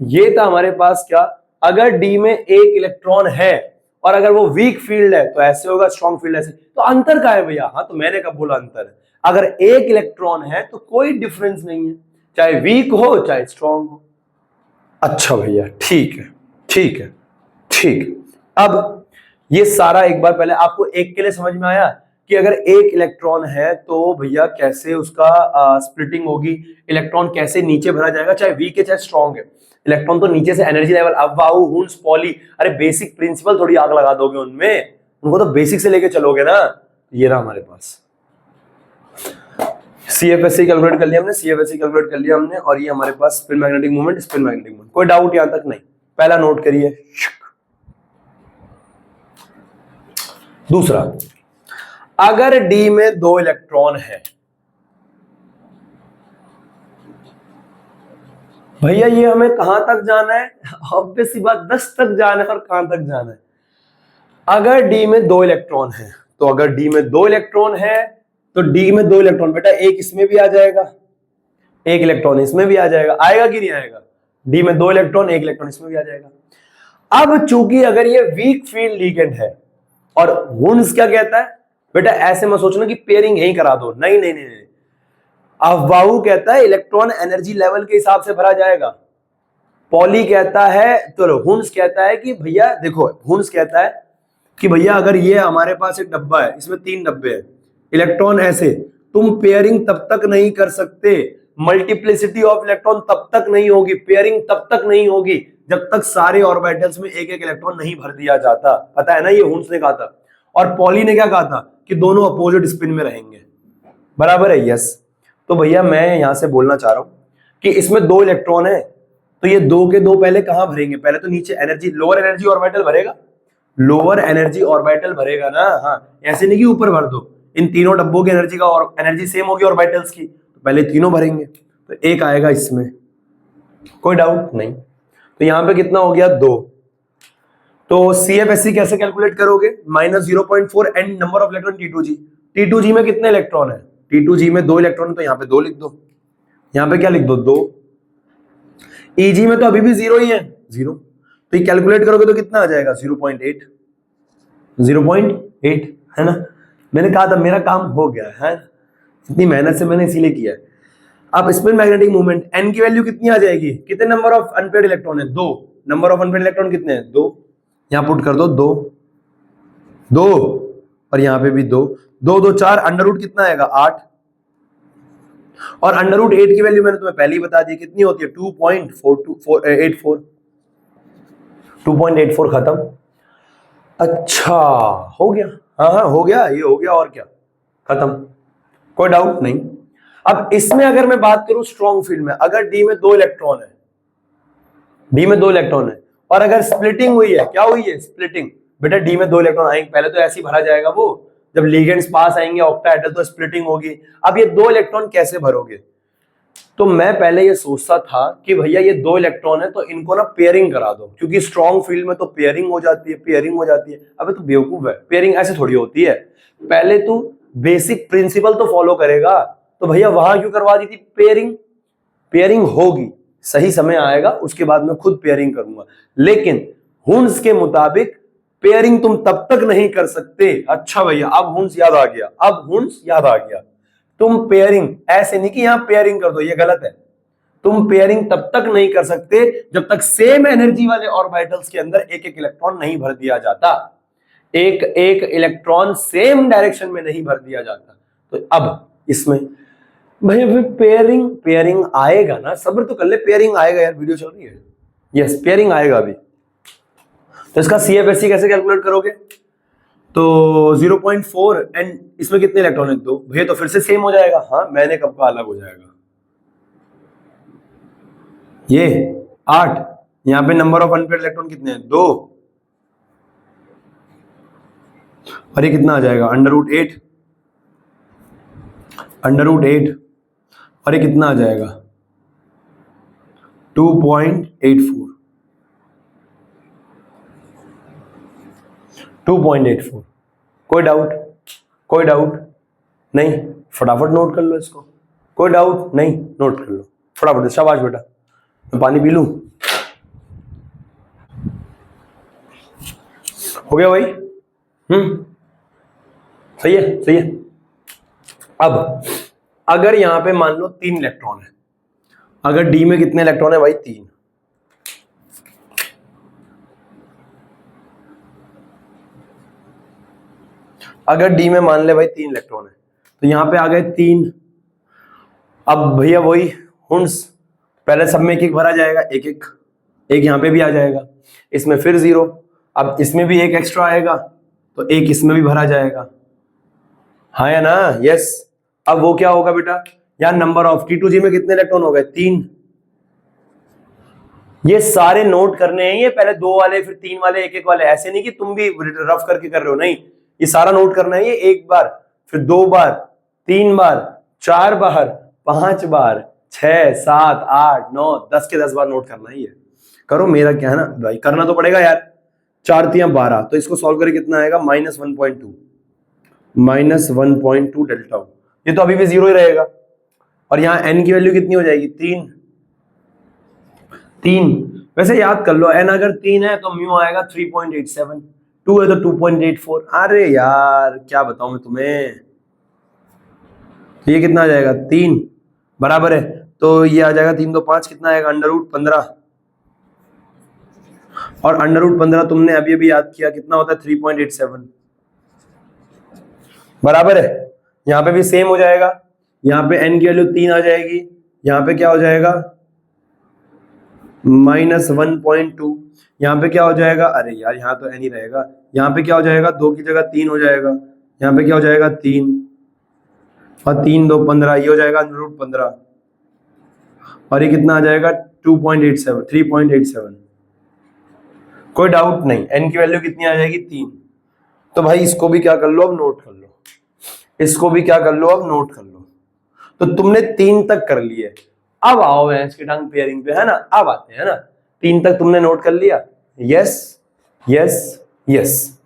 ये था हमारे पास क्या? अगर डी में एक इलेक्ट्रॉन है और अगर वो वीक फील्ड है तो ऐसे होगा, स्ट्रॉन्ग फील्ड ऐसे। तो अंतर क्या है भैया? हाँ, तो मैंने कब बोला अंतर है? अगर एक इलेक्ट्रॉन है तो कोई डिफरेंस नहीं है, चाहे वीक हो चाहे स्ट्रॉन्ग हो। अच्छा भैया, ठीक है, ठीक है, ठीक। अब ये सारा एक बार पहले आपको एक के लिए समझ में आया कि अगर एक इलेक्ट्रॉन है तो भैया कैसे उसका स्प्लिटिंग होगी, इलेक्ट्रॉन कैसे नीचे भरा जाएगा, चाहे वीक है चाहे स्ट्रॉन्ग है। इलेक्ट्रॉन तो नीचे से एनर्जी लेवल अब वाहू हुंस पॉली, अरे बेसिक प्रिंसिपल थोड़ी आग लगा दोगे उनमें, उनको तो बेसिक से लेके चलोगे ना। ये रहा हमारे पास CFSE कैलकुलेट कर लिया हमने, CFSE कैलकुलेट कर लिया हमने, और ये हमारे पास spin magnetic moment, spin magnetic moment. कोई डाउट यहां तक नहीं? पहला नोट करिए। दूसरा, अगर डी में 2 इलेक्ट्रॉन है, भैया ये हमें कहां तक जाना है? ऑब्वियस सी बात, 10 तक जाना है। और कहां तक जाना है? अगर डी में 2 इलेक्ट्रॉन है, तो अगर डी में 2 इलेक्ट्रॉन है तो डी में 2 इलेक्ट्रॉन बेटा, एक इसमें भी आ जाएगा, एक इलेक्ट्रॉन इसमें भी आ जाएगा। आएगा कि नहीं आएगा? डी में 2 इलेक्ट्रॉन, एक इलेक्ट्रॉन इसमें भी आ जाएगा। अब चूंकि अगर ये वीक फील्ड लिगेंड है, और वुंस क्या कहता है बेटा? ऐसे मत सोचना कि पेयरिंग यहीं करा दो, नहीं नहीं नहीं, नहीं। अफवाहू कहता है इलेक्ट्रॉन एनर्जी लेवल के हिसाब से भरा जाएगा। पॉली कहता है, तो हुंस कहता है कि भैया देखो, हुंस कहता है कि भैया अगर ये हमारे पास एक डब्बा है, इसमें 3 डब्बे हैं, इलेक्ट्रॉन ऐसे, तुम पेयरिंग तब तक नहीं कर सकते, मल्टीप्लिसिटी ऑफ इलेक्ट्रॉन तब तक नहीं होगी, पेयरिंग तब तक नहीं होगी जब तक सारे ऑर्बिटल्स में एक एक इलेक्ट्रॉन नहीं भर दिया जाता। पता है ना, ये हुंस ने कहा था। और पॉली ने क्या कहा था? कि दोनों अपोजिट स्पिन में रहेंगे। बराबर है? यस। तो भैया मैं यहां से बोलना चाह रहा हूं कि इसमें 2 इलेक्ट्रॉन है, तो ये 2 के 2 पहले कहां भरेंगे? पहले तो नीचे एनर्जी, लोअर एनर्जी ऑर्बिटल भरेगा, लोअर एनर्जी ऑर्बिटल भरेगा ना। हाँ, ऐसे नहीं कि ऊपर भर दो। इन तीनों डब्बों की एनर्जी का और एनर्जी सेम होगी ऑर्बिटल्स की, तो पहले तीनों भरेंगे, तो एक आएगा इसमें। कोई डाउट नहीं? तो यहां पे कितना हो गया? 2। तो CFSE कैसे कैलकुलेट करोगे? -0.4 and number of electron T2G। T2G में कितने इलेक्ट्रॉन है? T2G में 2 इलेक्ट्रॉन, तो यहां पे 2 लिख दो। यहां पे क्या लिख दो? 2। EG में तो अभी भी 0 ही है, 0। तो ये कैलकुलेट करोगे तो कितना आ जाएगा? 0.8। 0.8 है ना? मैंने कहा था मेरा काम हो गया है, इतनी मेहनत से मैंने इसीलिए किया है। अब स्पिन मैग्नेटिक मूवमेंट, n की वैल्यू कितनी आ जाएगी? कितने नंबर ऑफ अनपेयर्ड इलेक्ट्रॉन है? 2। नंबर ऑफ अनपेयर्ड इलेक्ट्रॉन कितने हैं? 2। यहां पुट कर दो 2, 2, और यहां पे भी 2, 2, 2, 4, अंडर रूट कितना आएगा? 8। और अंडर रूट 8 की वैल्यू मैंने तुम्हें पहले ही बता दी कितनी होती है? 2.84। 2.84 खत्म। अच्छा, हो गया? हाँ हाँ हो गया, ये हो गया, और क्या? खत्म। कोई डाउट नहीं? अब इसमें अगर मैं बात करूं स्ट्रॉन्ग फील्ड में, अगर डी में 2 इलेक्ट्रॉन है, डी में 2 इलेक्ट्रॉन है, और अगर स्प्लिटिंग हुई है, क्या हुई है? स्प्लिटिंग। बेटा डी में 2 इलेक्ट्रॉन आएंगे, पहले तो ऐसे ही भरा जाएगा, वो जब लिगेंड्स पास आएंगे ऑक्टाहेड्रल तो स्प्लिटिंग होगी। अब ये 2 इलेक्ट्रॉन कैसे भरोगे? तो मैं पहले ये सोचता था कि भैया ये 2 इलेक्ट्रॉन है तो इनको ना पेयरिंग करा दो, क्योंकि स्ट्रॉन्ग फील्ड में तो पेयरिंग हो जाती है, पेयरिंग हो जाती है। अबे तो बेवकूफ है, पेयरिंग ऐसे थोड़ी होती है। पहले तू बेसिक प्रिंसिपल तो फॉलो करेगा, तो भैया वहां क्यों करवा दी थी पेयरिंग? पेयरिंग होगी, सही समय आएगा उसके बाद मैं खुद पेयरिंग करूंगा, लेकिन हुंस के मुताबिक पेयरिंग तुम तब तक नहीं कर सकते। अच्छा भैया, अब हुंस याद आ गया, अब हुंस याद आ गया। तुम पेयरिंग ऐसे नहीं कि यहां पेयरिंग कर दो, ये गलत है। तुम पेयरिंग तब तक नहीं कर सकते जब तक सेम एनर्जी वाले ऑर्बिटल्स के अंदर एक एक इलेक्ट्रॉन नहीं भर दिया जाता, एक एक इलेक्ट्रॉन सेम डायरेक्शन में नहीं भर दिया जाता। तो अब इसमें भाई पेयरिंग, पेयरिंग आएगा ना, सब्र तो कर ले, पेयरिंग आएगा यार, वीडियो चल रही है। यस, पेयरिंग आएगा अभी। तो इसका CFSE कैसे कैलकुलेट करोगे? तो 0.4 एंड इसमें कितने इलेक्ट्रॉन है? 2। भैया तो फिर से सेम हो जाएगा। हाँ, मैंने कब का अलग हो जाएगा। ये 8, यहाँ पे नंबर ऑफ अनपेयर्ड इलेक्ट्रॉन कितने हैं? 2। और ये कितना आ जाएगा? √8, √8, और ये कितना आ जाएगा? 2.84, 2.84। कोई डाउट? कोई डाउट नहीं? फटाफट नोट कर लो इसको। कोई डाउट नहीं? नोट कर लो फटाफट। शाबाश बेटा। मैं पानी पी लूं? हो गया भाई? सही है, सही है। अब अगर यहां पे मान लो 3 इलेक्ट्रॉन है, अगर डी में कितने इलेक्ट्रॉन है भाई? 3। अगर डी में मान ले भाई 3 इलेक्ट्रॉन है, तो यहां पे आ गए 3। अब भैया वही हुंस, पहले सब में एक एक भरा जाएगा, एक एक, एक यहां पे भी आ जाएगा, इसमें फिर 0। अब इसमें भी एक एक्स्ट्रा आएगा, तो एक इसमें भी भरा जाएगा। हाँ या ना? यस। अब वो क्या होगा बेटा? यार नंबर ऑफ T2G में कितने इलेक्ट्रॉन हो गए? 3। ये सारे नोट करने हैं, ये पहले 2 वाले फिर 3 वाले, एक एक वाले, ऐसे नहीं कि तुम भी रफ करके कर रहे हो, नहीं, ये सारा नोट करना है। ये 1 बार, फिर 2 बार, 3 बार, 4 बार, 5 बार, 6, 7, 8, 9, 10 के 10 बार नोट करना है। ये करो, मेरा क्या है ना भाई, करना तो पड़ेगा यार। 4 3 12, तो इसको सॉल्व करके कितना आएगा? -1.2, -1.2 डेल्टा। ये तो अभी भी 0 ही रहेगा। और यहाँ n की वैल्यू कितनी हो जाएगी? 3। वैसे याद कर लो, n अगर 3 है तो म्यू आएगा 3.87, 2 है तो 2.84। अरे यार क्या बताऊं मैं तुम्हें। तो ये कितना आ जाएगा? 3 बराबर है, तो ये आ जाएगा 3 2 5, कितना आएगा? √15। और √15 तुमने अभी अभी याद किया, कितना होता है? 3.87 बराबर है। यहाँ पे भी सेम हो जाएगा, यहाँ पे n की वैल्यू 3 आ जाएगी, यहाँ पे क्या हो जाएगा? -1.2। यहाँ पे क्या हो जाएगा? अरे यार यहाँ तो n ही रहेगा। यहाँ पे क्या हो जाएगा? 2 की जगह 3 हो जाएगा। यहाँ पे क्या हो जाएगा? 3, और 3 2 15, ये हो जाएगा √15। और ये कितना आ जाएगा? 2.87, 3.87। कोई डाउट नहीं? n की वैल्यू कितनी आ जाएगी? 3। तो भाई इसको भी क्या कर लो, अब नोट कर लो। इसको भी क्या कर लो, अब नोट कर लो। तो तुमने 3 तक कर लिए। अब आओ भैंस की टांग पेयरिंग पे, है ना? अब आते हैं ना। 3 तक तुमने नोट कर लिया। Yes yes yes.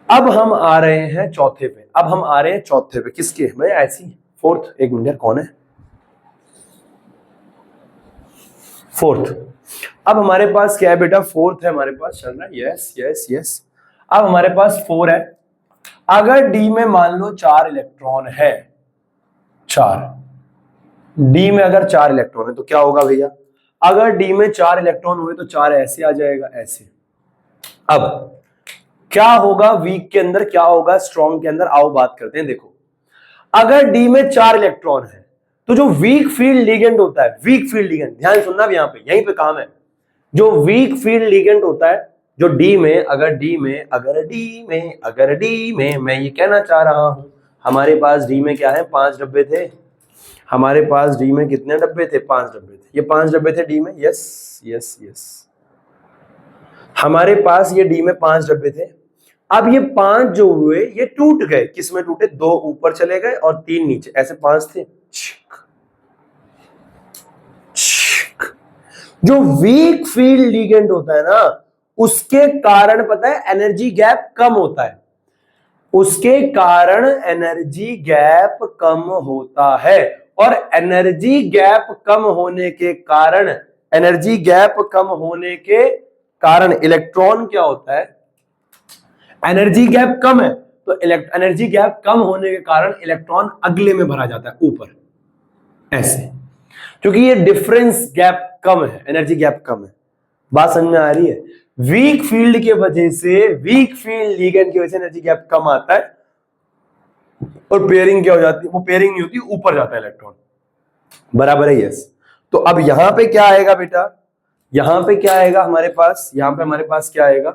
अब हम आ रहे हैं चौथे पे। अब हम आ रहे हैं चौथे पे। किसके भाई? ऐसी 4th। एक मिनट यार, कौन है 4th? अब हमारे पास क्या है बेटा? 4th है हमारे पास, चल रहा है। Yes yes yes. अब हमारे पास 4 है। अगर डी में मान लो 4 इलेक्ट्रॉन है, 4 डी में अगर 4 इलेक्ट्रॉन है तो क्या होगा भैया? अगर डी में 4 इलेक्ट्रॉन हुए तो 4 ऐसे आ जाएगा, ऐसे। अब क्या होगा वीक के अंदर, क्या होगा स्ट्रॉन्ग के अंदर? आओ बात करते हैं। देखो, अगर डी में 4 इलेक्ट्रॉन है तो जो वीक फील्ड लिगेंड होता है, वीक फील्ड लिगेंड, ध्यान सुनना भी यहां पे, यहीं पे काम है। जो वीक फील्ड लिगेंड होता है, जो डी में, अगर डी में मैं ये कहना चाह रहा हूं, हमारे पास डी में क्या है? 5 डब्बे थे। हमारे पास डी में कितने डब्बे थे? 5 डब्बे थे। ये 5 डब्बे थे डी में। Yes yes yes. हमारे पास ये डी में 5 डब्बे थे। अब ये 5 जो हुए ये टूट गए। किस में टूटे? 2 ऊपर चले गए और 3 नीचे, ऐसे 5 थे। जो वीक फील्ड लिगेंड होता है ना, उसके कारण पता है एनर्जी गैप कम होता है। उसके कारण एनर्जी गैप कम होता है। और एनर्जी गैप कम होने के कारण, एनर्जी गैप कम होने के कारण इलेक्ट्रॉन क्या होता है? एनर्जी गैप कम है तो एनर्जी गैप कम होने के कारण इलेक्ट्रॉन अगले में भरा जाता है, ऊपर, ऐसे। क्योंकि ये डिफरेंस गैप कम है, एनर्जी गैप कम है। बात समझ में आ रही है? वीक फील्ड की वजह से, वीक फील्ड लिगेंड की वजह से एनर्जी गैप कम आता है, और पेयरिंग क्या हो जाती है? वो पेयरिंग नहीं होती, ऊपर जाता है इलेक्ट्रॉन। बराबर है? यस। तो अब यहां पे क्या आएगा बेटा? यहां पे क्या आएगा हमारे पास? यहां पे हमारे पास क्या आएगा?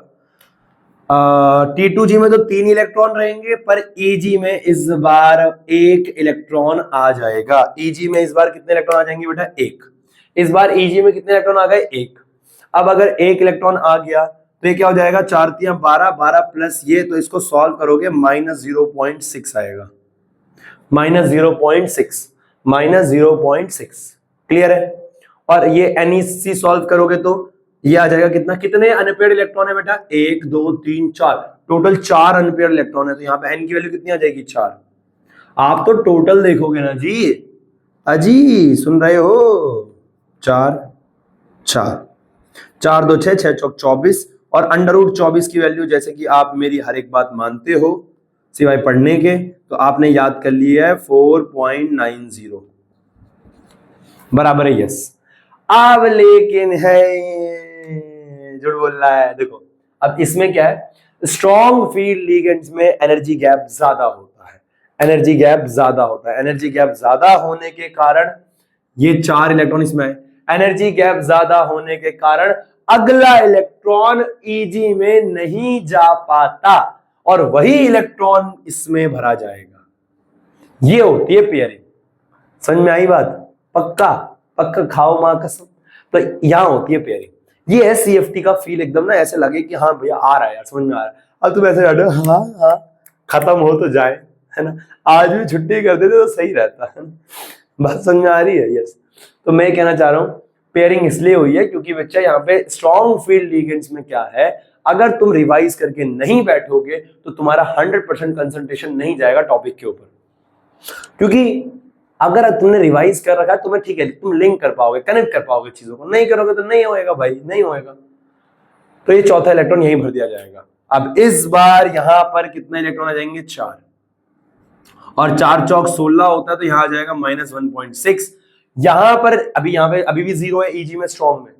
T2G में तो 3 इलेक्ट्रॉन रहेंगे, पर EG में इस बार 1 इलेक्ट्रॉन आ जाएगा। EG में इस बार कितने इलेक्ट्रॉन आ जाएंगे बेटा? 1। इस बार EG में कितने इलेक्ट्रॉन आ गए? 1। अब अगर 1 इलेक्ट्रॉन आ गया तो ये क्या हो जाएगा? 4 तियां 12, 12 प्लस ये, तो इसको सॉल्व करोगे -0.6 आएगा, -0.6, -0.6। क्लियर है? और ये NEC सॉल्व करोगे तो ये आ जाएगा कितना? कितने अनपेयर्ड इलेक्ट्रॉन है बेटा? 1 2 3 4, टोटल 4 अनपेयर्ड इलेक्ट्रॉन है। तो यहाँ पे N की वैल्यू कितनी आ जाएगी? 4। आप तो टोटल देखोगे ना जी, अजी सुन रहे हो? 4 4 4 2 6 6 चौक 24, और √24 की वैल्यू, जैसे कि आप मेरी हर एक बात मानते हो सिवाय पढ़ने के, तो आपने याद कर लिया है 4.90 बराबर है यस। अब लेकिन है, झूठ बोल रहा है। देखो अब इसमें क्या है, स्ट्रॉन्ग फील्ड लिगेंड्स में एनर्जी गैप ज्यादा होता है, एनर्जी गैप ज्यादा होता है। एनर्जी गैप ज्यादा होने के कारण ये 4 इलेक्ट्रॉन इसमें है, एनर्जी गैप ज्यादा होने के कारण अगला इलेक्ट्रॉन EG में नहीं जा पाता और वही इलेक्ट्रॉन इसमें भरा जाएगा। ये होती है पेयरिंग। समझ में आई बात? पक्का पक्का खाओ मां कसम। तो यहां होती है पेयरिंग। ये है CFT का फील, एकदम ना ऐसे लगे कि हाँ भैया आ रहा है यार, समझ में आ रहा है। अब तुम ऐसे बैठो, हाँ हाँ खत्म हो तो जाए, है ना? आज भी छुट्टी कर देते तो सही रहता है। बात समझ में आ रही है? यस। तो मैं कहना चाह रहा हूं पेयरिंग इसलिए हुई है क्योंकि बच्चा यहाँ पे स्ट्रॉन्ग फील्ड लिगेंड्स में क्या है, अगर तुम रिवाइज करके नहीं बैठोगे तो तुम्हारा 100% कंसंट्रेशन नहीं जाएगा टॉपिक के ऊपर। क्योंकि अगर तुमने रिवाइज कर रखा है तुम्हें, ठीक है, तुम लिंक कर पाओगे, कनेक्ट कर पाओगे चीजों को, नहीं करोगे तो नहीं होएगा भाई, नहीं होएगा। तो ये चौथा इलेक्ट्रॉन यहीं भर दिया जाएगा। अब इस बार यहां पर कितने इलेक्ट्रॉन आ जाएंगे? 4, और 4 चौक 16 होता है, तो यहां आ जाएगा -1.6। यहां पर यहाँ पे अभी भी 0 है EG में, स्ट्रॉन्ग में,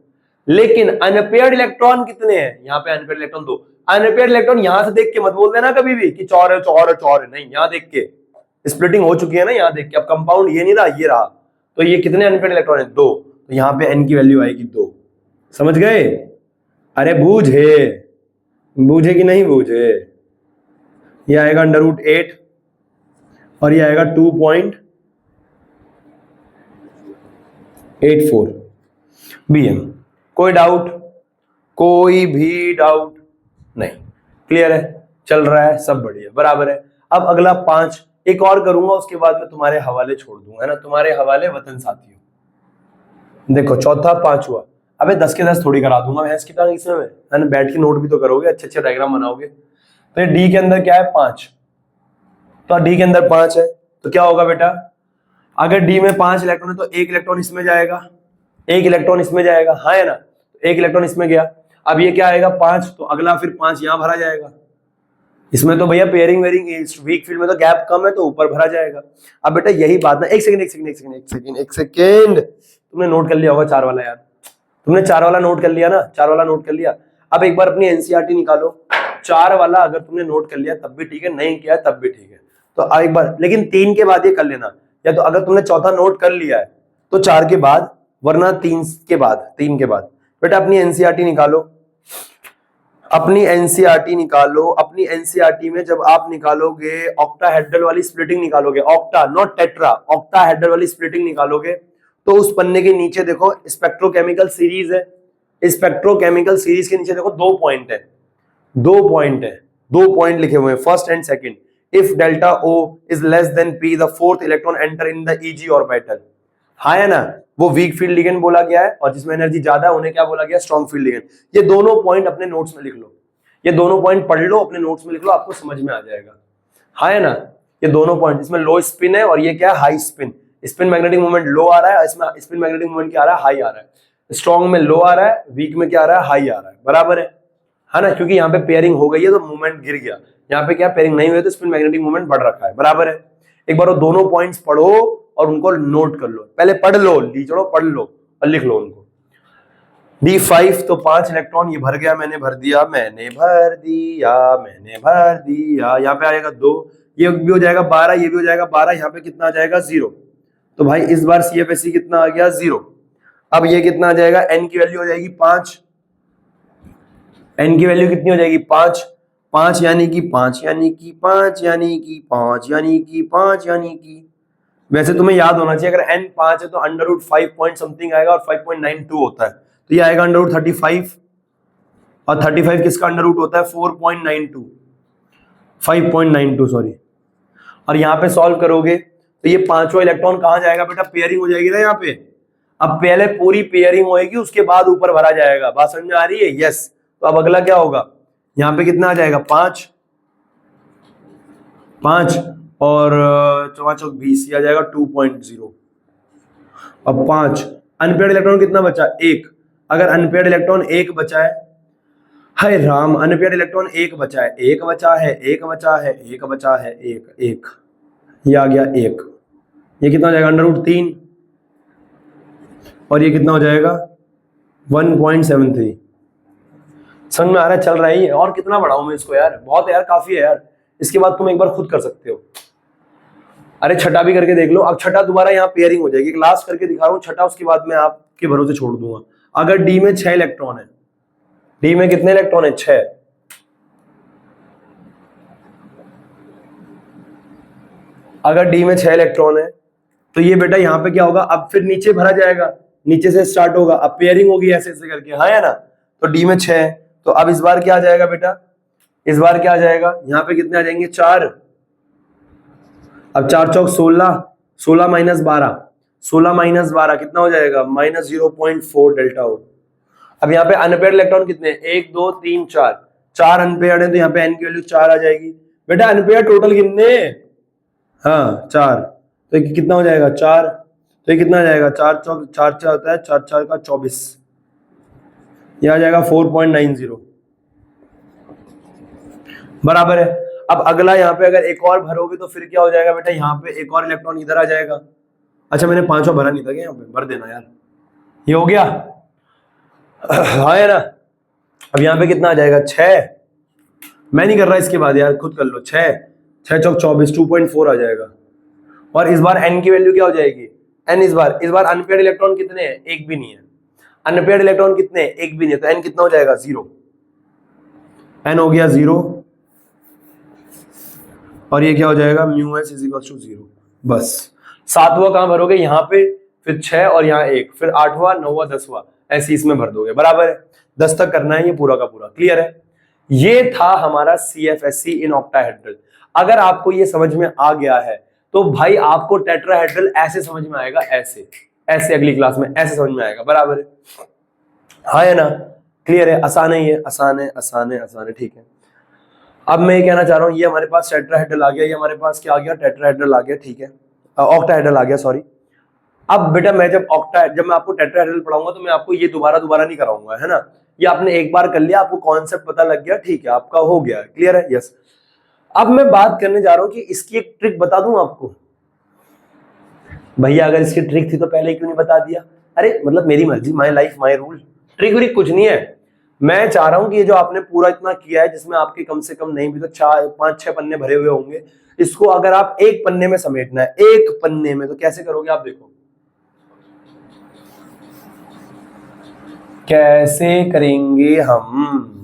लेकिन अनपेयर्ड इलेक्ट्रॉन कितने हैं? यहाँ पे अनपेयर्ड इलेक्ट्रॉन 2। अनपेयर्ड इलेक्ट्रॉन यहां से देख के मत बोल देना कभी भी कि 4 है 4 है 4 है, नहीं, यहां देख के स्प्लिटिंग हो चुकी है ना, यहां देख के। अब कंपाउंड ये नहीं रहा, ये रहा, तो ये कितने अनपेयर्ड इलेक्ट्रॉन है? 2। तो यहां पे N की वैल्यू आएगी 2। समझ गए? अरे बूझे कि नहीं बूझे? ये आएगा √8 और ये आएगा 2.84 BM। कोई डाउट? कोई भी डाउट नहीं? क्लियर है? चल रहा है सब बढ़िया, बराबर है। अब अगला 5 एक और करूंगा, उसके बाद में तुम्हारे हवाले छोड़ दूंगा, है ना? तुम्हारे हवाले वतन साथियों। देखो चौथा 5 हुआ। अबे 10 के 10 थोड़ी करा दूंगा भैंस की टांग इसमें, है ना? बैठ के नोट भी तो करोगे, अच्छे अच्छे डायग्राम बनाओगे। तो ये D के अंदर क्या है? 5। तो D के अंदर 5 है, तो क्या होगा बेटा? अगर D में 5 इलेक्ट्रॉन है तो 1 इलेक्ट्रॉन इसमें जाएगा, 1 इलेक्ट्रॉन इसमें जाएगा, हाँ है ना? तो 1 इलेक्ट्रॉन इसमें गया। अब ये क्या आएगा? 5, तो अगला फिर 5 यहां भरा जाएगा। इसमें तो भैया पेयरिंग वेयरिंग वीक फील्ड में तो गैप कम है, तो ऊपर भरा जाएगा। अब बेटा यही बात ना, एक सेकंड, तुमने नोट कर लिया होगा 4 वाला यार, तुमने 4 वाला नोट कर लिया ना? 4 वाला नोट कर लिया। अब एक बार अपनी NCERT निकालो। 4 वाला अगर तुमने नोट कर लिया तब भी ठीक है, नहीं किया तब भी ठीक है। तो एक बार, लेकिन 3 के बाद ये कर लेना, या तो अगर तुमने चौथा नोट कर लिया है तो 4 के बाद, वरना 3 के बाद। बेटा अपनी NCERT निकालो, अपनी NCERT निकालो। अपनी NCERT में जब आप निकालोगे ऑक्टाहेड्रल वाली स्प्लिटिंग निकालोगे, ऑक्टा नॉट टेट्रा, ऑक्टाहेड्रल वाली स्प्लिटिंग निकालोगे, तो उस पन्ने के नीचे देखो स्पेक्ट्रोकेमिकल सीरीज है। स्पेक्ट्रोकेमिकल सीरीज के नीचे देखो 2 पॉइंट है, 2 पॉइंट लिखे हुए हैं, first and second. If delta O is less than P, the fourth electron enter in the EG orbital. हाँ है ना? वो वीक फील्ड लिगेंड बोला गया है, और जिसमें एनर्जी ज्यादा है उन्हें क्या बोला गया? Strong field ligand. ये दोनों पॉइंट अपने नोट्स में लिख लो, ये दोनों पॉइंट पढ़ लो, अपने नोट्स में लिख लो, आपको समझ में आ जाएगा। हाँ है ना? ये दोनों पॉइंट, इसमें लो स्पिन है और ये क्या है? High spin. Spin magnetic moment low आ रहा है, इसमें स्पिन मैग्नेटिक मोमेंट क्या आ रहा है? हाई आ रहा है। स्ट्रॉन्ग में लो आ रहा है, वीक में क्या आ रहा है? हाई आ रहा है, बराबर है ना? क्योंकि यहाँ पे पेयरिंग हो गई है तो मूवमेंट गिर गया, यहाँ पे क्या पेयरिंग नहीं हुई तो स्पिन मैग्नेटिक मोमेंट बढ़ रखा है, बराबर है। एक बार वो दोनों पॉइंट्स पढ़ो और उनको नोट कर लो, पहले पढ़ लो, लीचड़ो पढ़ लो और लिख लो उनको। D5 तो 5 इलेक्ट्रॉन ये भर गया, मैंने भर दिया, यहाँ पे आएगा 2, ये भी हो जाएगा 12, ये भी हो जाएगा 12, यहाँ पे कितना आ जाएगा? 0। तो भाई इस बार CFSE कितना आ गया? 0। अब ये कितना आ जाएगा? N की वैल्यू हो जाएगी 5, N की वैल्यू कितनी हो जाएगी? 5। 5 यानी कि 5 यानी कि 5 यानी कि 5 यानी कि 5 यानी कि, वैसे तुम्हें याद होना चाहिए अगर n 5 है तो अंडर रूट 5 पॉइंट समथिंग आएगा और 5.92 होता है, तो ये आएगा अंडर रूट 35, और 35 किसका अंडर रूट होता है 4.92, 5.92 सॉरी। और यहाँ पे सॉल्व करोगे तो ये पांचवा इलेक्ट्रॉन कहाँ जाएगा बेटा, पेयरिंग हो जाएगी ना यहाँ पे। अब पहले पूरी पेयरिंग होएगी उसके बाद ऊपर भरा जाएगा, बात समझ में आ रही है? यस। तो अब अगला क्या होगा, यहाँ पे कितना आ जाएगा 5 5 और 4 चौक 20, आ जाएगा 2.0। अब 5 अनपेयर्ड इलेक्ट्रॉन कितना बचा, 1। अगर अनपेयर्ड इलेक्ट्रॉन 1 बचा है, हाय राम, अनपेयर्ड इलेक्ट्रॉन 1 बचा है, 1 बचा है, 1 बचा है, 1 बचा है, 1 ये आ गया 1, ये कितना हो जाएगा अंडर रूट 3, और ये कितना हो जाएगा 1.73। समझ में आ रहा है, चल रहा है ये? और कितना बढ़ाऊं मैं इसको यार, बहुत है यार, काफी है यार। इसके बाद तुम एक बार खुद कर सकते हो। अरे छठा भी करके देख लो। अब छठा दोबारा यहाँ पेयरिंग हो जाएगी, लास्ट करके दिखा रहा हूँ छठा, उसके बाद मैं आपके भरोसे छोड़ दूंगा। अगर डी में 6 इलेक्ट्रॉन है, डी में कितने इलेक्ट्रॉन है 6, अगर डी में 6 इलेक्ट्रॉन है तो ये बेटा यहाँ पे क्या होगा, अब फिर नीचे भरा जाएगा, नीचे से स्टार्ट होगा, अब पेयरिंग होगी ऐसे ऐसे करके, हाँ या ना। तो डी में 6 है, तो अब इस बार क्या आ जाएगा बेटा, इस बार क्या आ जाएगा, यहाँ पे कितने आ जाएंगे 4। अब 4 चौक 16, 16 माइनस 12, 16 माइनस 12 कितना हो जाएगा माइनस 0.4 डेल्टा हो। अब यहाँ पे अनपेयर्ड इलेक्ट्रॉन कितने, 1 2 3 4, 4 अनपेयर्ड है तो यहाँ पे एन की वैल्यू 4 आ जाएगी। बेटा अनपेयर्ड टोटल कितने, हाँ 4, तो ये कितना हो जाएगा 4, तो ये कितना आ जाएगा 4 चौक 4 4 होता है, 4 4 का 24, ये आ जाएगा 4.90 बराबर है। अब अगला यहाँ पे अगर एक और भरोगे तो फिर क्या हो जाएगा बेटा, यहाँ पे एक और इलेक्ट्रॉन इधर आ जाएगा। अच्छा मैंने 5वां भरा नहीं था क्या, यहाँ पे भर देना यार, ये हो गया हाँ है ना। अब यहाँ पे कितना आ जाएगा 6, मैं नहीं कर रहा इसके बाद यार, खुद कर लो, 6 6 चौक 24, 2.4 आ जाएगा। और इस बार n की वैल्यू क्या हो जाएगी, n इस बार अनपेयर्ड इलेक्ट्रॉन कितने हैं, एक भी नहीं है। अनपेयर्ड इलेक्ट्रॉन कितने, एक भी नहीं है, तो n कितना हो जाएगा 0, n हो गया 0, और ये क्या हो जाएगा mu S is equal to 0। बस 7वां कहां भरोगे, यहाँ पे, फिर 6 और यहाँ 1, फिर 8वां 9वां 10वां, ऐसे इसमें भर दोगे, बराबर है। 10 तक करना है ये पूरा का पूरा, क्लियर है। ये था हमारा CFSC इन ऑक्टाहेड्रल। अगर आपको ये समझ में आ गया है तो भाई आपको टेट्राहेड्रल ऐसे समझ में आएगा, ऐसे ऐसे अगली क्लास में ऐसे समझ में आएगा, बराबर है, हाँ है ना, क्लियर है, आसान है, ये आसान है, आसान है, आसान है, ठीक है। अब मैं ये कहना चाह रहा हूँ, ये हमारे पास टेट्राहेड्रल आ गया, ये हमारे पास क्या आ गया, टेट्राहेड्रल आ गया, ठीक है, ऑक्टाहेड्रल आ गया, सॉरी। अब बेटा मैं जब मैं आपको टेट्राहेड्रल पढ़ाऊंगा तो मैं आपको ये दोबारा नहीं कराऊंगा, है ना। ये आपने एक बार कर लिया, आपको कॉन्सेप्ट पता लग गया, ठीक है, आपका हो गया, क्लियर है, यस। अब मैं बात करने जा रहा हूं कि इसकी एक ट्रिक बता दूं आपको। भैया अगर इसकी ट्रिक थी तो पहले क्यों नहीं बता दिया, अरे मतलब मेरी मर्जी, my life my rule, trick व्रिक कुछ नहीं है। मैं चाह रहा हूं कि ये जो आपने पूरा इतना किया है, जिसमें आपके कम से कम नहीं भी तो 4 5 6 पन्ने भरे हुए होंगे, इसको अगर आप एक पन्ने में समेटना है, एक पन्ने में, तो कैसे करोगे आप देखो, कैसे करेंगे हम।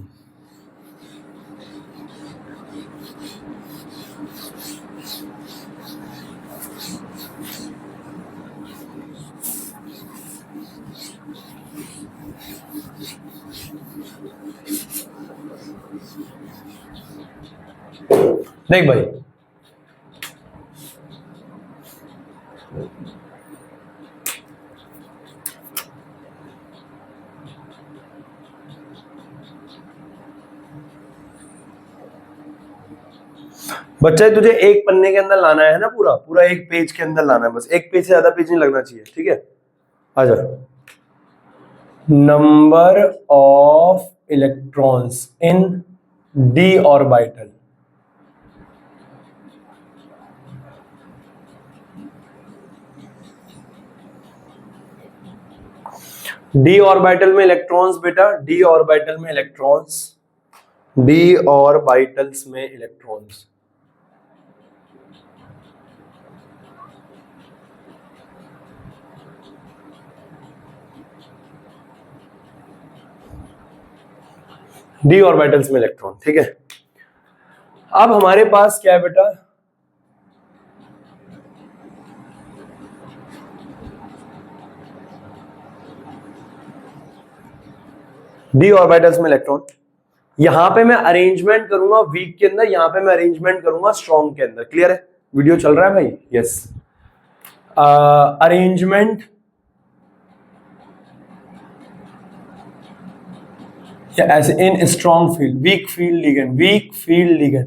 देख भाई, बच्चा तुझे एक पन्ने के अंदर लाना है ना, पूरा पूरा एक पेज के अंदर लाना है, बस एक पेज से ज्यादा पेज नहीं लगना चाहिए, ठीक है। आजा, number of electrons in D orbital, D orbital में इलेक्ट्रॉन्स बेटा, डी ऑर्बिटल में इलेक्ट्रॉन्स, डी ऑर्बिटल्स में इलेक्ट्रॉन्स, डी ऑर्बिटल्स में इलेक्ट्रॉन, ठीक है। अब हमारे पास क्या है बेटा, डी ऑर्बिटल्स में इलेक्ट्रॉन। यहां पे मैं अरेंजमेंट करूंगा वीक के अंदर, यहां पे मैं अरेंजमेंट करूंगा स्ट्रॉन्ग के अंदर। क्लियर है? वीडियो चल रहा है भाई? यस। अरेंजमेंट ऐसे इन strong field, weak field ligand, weak field ligand,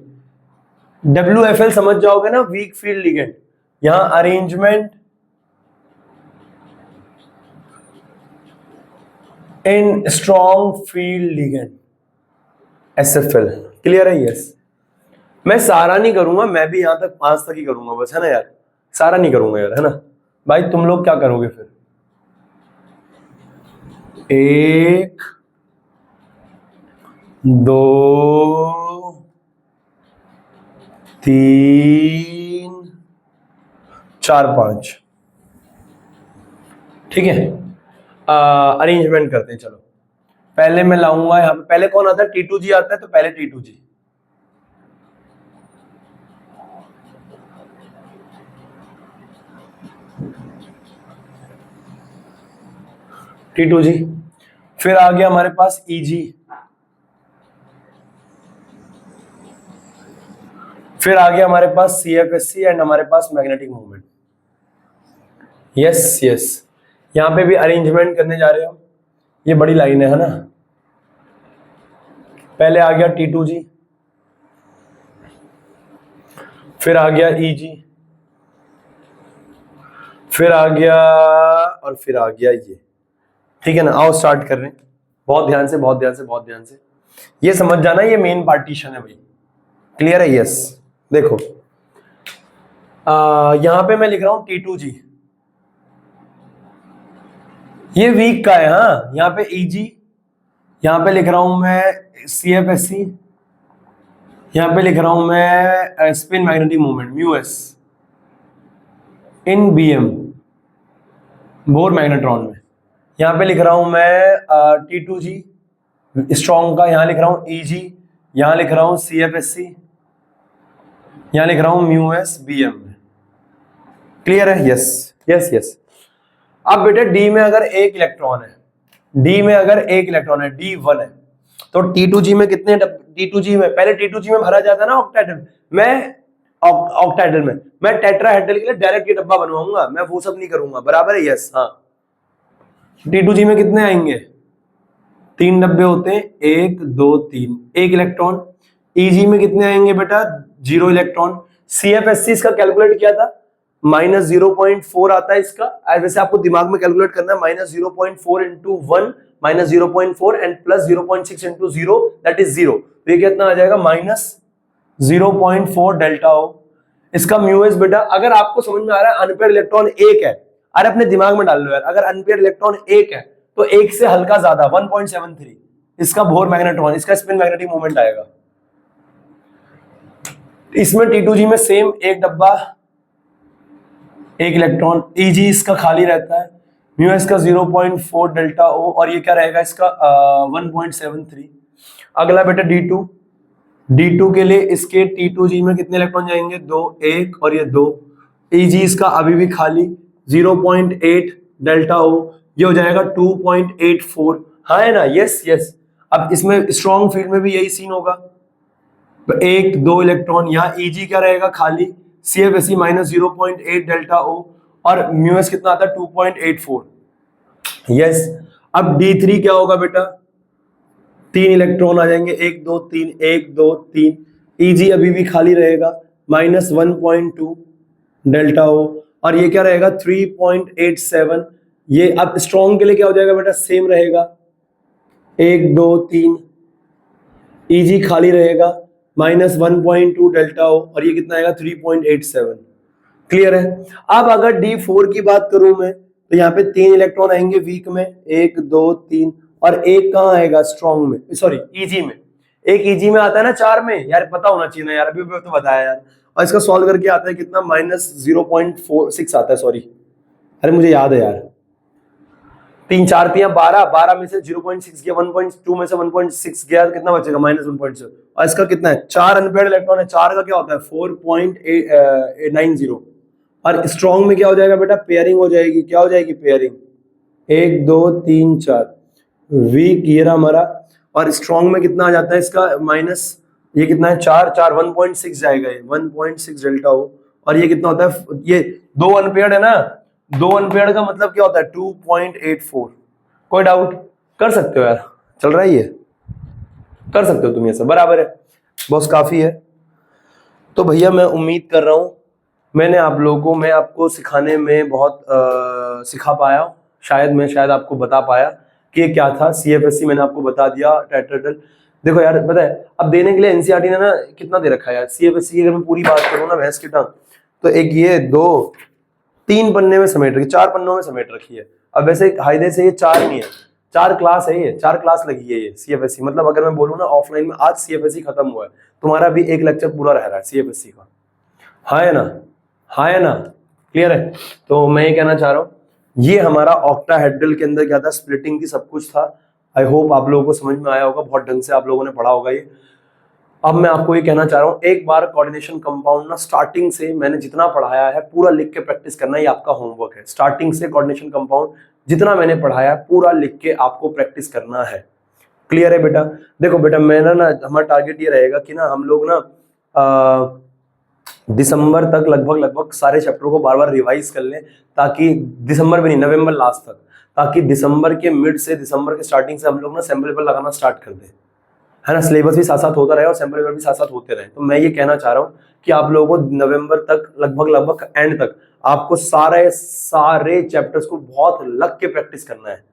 WFL समझ जाओगे ना, वीक फील्ड लिगेंड। यहां अरेंजमेंट इन strong field ligand, SFL। Clear है? यस। मैं सारा नहीं करूंगा, मैं भी यहां तक 5 तक ही करूंगा बस, है ना यार? सारा नहीं करूंगा यार, है ना भाई? तुम लोग क्या करोगे फिर? 1 2 3 4 5। ठीक है, अरेंजमेंट करते हैं। चलो पहले मैं लाऊंगा यहां पे, पहले कौन आता है? T2G आता है, तो पहले T2G। T2G, फिर आ गया हमारे पास EG, फिर आ गया हमारे पास CFSC एंड हमारे पास मैग्नेटिक मूवमेंट। यस यस, यहां पे भी अरेंजमेंट करने जा रहे हो। ये बड़ी लाइन है ना? पहले आ गया T2G, फिर आ गया EG, फिर आ गया और फिर आ गया ये। ठीक है ना? आओ स्टार्ट कर रहे हैं। बहुत ध्यान से, बहुत ध्यान से, बहुत ध्यान से ये समझ जाना, ये मेन पार्टीशन है भाई। क्लियर है? यस। देखो यहां पे मैं लिख रहा हूं T2G, ये वीक का है। हाँ, यहां पे EG, यहां पे लिख रहा हूं मैं CFSC, यहां पे लिख रहा हूं मैं स्पिन मैग्नेटिक मूवमेंट म्यूएस इन BM, बोर मैग्नेट्रॉन में। यहां पे लिख रहा हूं मैं T2G स्ट्रॉन्ग का, यहां लिख रहा हूं EG, यहां लिख रहा हूं CFSC, यहां लिख रहा हूं म्यूएस BM में। क्लियर है? Yes yes yes. अब बेटे डी में अगर एक इलेक्ट्रॉन है, डी में अगर एक इलेक्ट्रॉन है, D1 है, तो T2G में कितने? T2G में पहले T2G में भरा जाता है ना ऑक्टाहेड्रल, मैं ऑक्टाहेड्रल में मैं टेट्राहेड्रल के लिए डायरेक्ट ये डब्बा बनवाऊंगा, मैं वो सब नहीं करूंगा। बराबर है? यस। हाँ, T2G में कितने आएंगे? 3 डब्बे होते हैं, 1 2 3, एक इलेक्ट्रॉन। EG में कितने आएंगे बेटा? 0 इलेक्ट्रॉन। CFSC इसका कैलकुलेट किया था, -0.4 आता है इसका। वैसे आपको दिमाग में कैलकुलेट करना है, -0.4 into 1 -0.4 and +0.6 into 0 that is 0। तो ये कितना आ जाएगा? -0.4 डेल्टा O। इसका म्यूएस बेटा, अगर आपको समझ में आ रहा है अनपेयर्ड इलेक्ट्रॉन एक है, अरे अपने दिमाग में डाल लो यार, अगर अनपेयर्ड इलेक्ट्रॉन एक है तो एक से हल्का ज्यादा 1.73 इसका बोर मैग्नेट्रॉन, इसका स्पिन मैग्नेटिक मूवमेंट आएगा। इसमें T2G में सेम एक डब्बा, एक इलेक्ट्रॉन। EG इसका खाली रहता है, म्यूएस का 0.4 डेल्टा O, और ये क्या रहेगा इसका 1.73। अगला बेटा D2, D2 के लिए इसके T2G में कितने इलेक्ट्रॉन जाएंगे? 2, 1 और ये 2। EG इसका अभी भी खाली 0.8 डेल्टा O, ये हो जाएगा 2.84। हाँ है ना? Yes yes. अब इसमें स्ट्रॉन्ग फील्ड में भी यही सीन होगा, 1 2 इलेक्ट्रॉन। यहाँ EG क्या रहेगा? खाली। CFSC -0.8 डेल्टा O, और म्यूएस कितना आता है? 2.84। यस। अब D3 क्या होगा बेटा? 3 इलेक्ट्रॉन आ जाएंगे, 1 2 3, 1 2 3। EG अभी भी खाली रहेगा, -1.2 डेल्टा O, और ये क्या रहेगा? 3.87। ये अब स्ट्रॉन्ग के लिए क्या हो जाएगा बेटा? सेम रहेगा, 1 2 3। EG खाली रहेगा, -1.2 डेल्टा O, और ये कितना आएगा? 3.87। क्लियर है? अब अगर D4 की बात करूं मैं, तो यहाँ पे 3 इलेक्ट्रॉन आएंगे वीक में, 1 2 3, और एक कहाँ आएगा? स्ट्रॉन्ग में, सॉरी EG में। एक EG में आता है ना 4 में, यार पता होना चाहिए ना यार, अभी तो बताया यार। और इसका सॉल्व करके आता है कितना? -0.46 आता है, सॉरी, अरे मुझे याद है यार। 3 4 3 12, 12 में से 0.6 गया, 1.2 में से 1.6 गया, कितना बचेगा? -1.7। और इसका कितना है 4 अनपेयर्ड इलेक्ट्रॉन है, 4 का क्या होता है 4.90 और स्ट्रॉन्ग में क्या हो जाएगा बेटा पेयरिंग हो जाएगी, क्या हो जाएगी पेयरिंग 1 2 3 4 वीक ये रहा हमारा और स्ट्रॉन्ग में कितना आ जाता है इसका माइनस ये कितना है 4 4 1.6 जाएगा ये 1.6 डेल्टा हो और ये कितना होता है ये 2 अनपेयर्ड है ना 2 अनपेयर्ड का मतलब क्या होता है 2.84 कोई डाउट कर सकते हो यार चल रहा है ये कर सकते हो तुम ये सब बराबर है बॉस काफी है। तो भैया मैं उम्मीद कर रहा हूं मैंने आप लोगों को मैं आपको सिखाने में बहुत सिखा पाया शायद आपको बता पाया कि क्या था CFSC मैंने आपको बता दिया टेट्राहेड्रल। देखो यार पता है अब देने के लिए NCERT ने ना कितना दे रखा है यार CFSC की अगर मैं पूरी बात करूँ ना भैंस की टांग तो एक ये 2 3 पन्ने में समेट रखी 4 पन्नों में समेट रखी है। अब वैसे कायदे से ये 4 नहीं है 4 क्लास है ये 4 क्लास लगी है ये CFSC मतलब अगर मैं बोलूँ ना ऑफलाइन में आज CFSC खत्म हुआ है तुम्हारा भी एक लेक्चर पूरा रह रहा है CFSC का हाँ है ना क्लियर है। तो मैं ये कहना चाह रहा हूँ ये हमारा ऑक्टाहेड्रल के अंदर क्या था स्प्लिटिंग की सब कुछ था। आई होप आप लोगों को समझ में आया होगा बहुत ढंग से आप लोगों ने पढ़ा होगा ये। अब मैं आपको ये कहना चाह रहा हूँ एक बार कोऑर्डिनेशन कंपाउंड ना स्टार्टिंग से मैंने जितना पढ़ाया है पूरा लिख के प्रैक्टिस करना ये आपका होमवर्क है। स्टार्टिंग से कोऑर्डिनेशन कंपाउंड जितना मैंने पढ़ाया है पूरा लिख के आपको प्रैक्टिस करना है। क्लियर है बेटा। देखो बेटा मेरा ना हमारा टारगेट ये रहेगा कि ना हम लोग ना दिसंबर तक लगभग सारे चैप्टरों को बार बार रिवाइज कर लें ताकि दिसंबर में नहीं नवंबर लास्ट तक ताकि दिसंबर के मिड से दिसंबर के स्टार्टिंग से हम लोग ना सैंपल पेपर लगाना स्टार्ट कर दें है ना। सिलेबस भी साथ साथ होता रहे और सैंपल पेपर भी साथ साथ होते रहे। तो मैं ये कहना चाह रहा हूँ कि आप लोगों को नवंबर तक लगभग एंड तक आपको सारे चैप्टर्स को बहुत लग के प्रैक्टिस करना है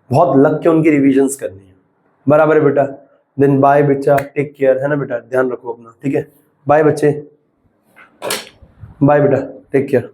बहुत लग के उनकी रिविजन्स करनी है बराबर है बेटा। देन बाय बेटा टेक केयर है ना बेटा ध्यान रखो अपना ठीक है। बाय बच्चे बाय बेटा टेक केयर।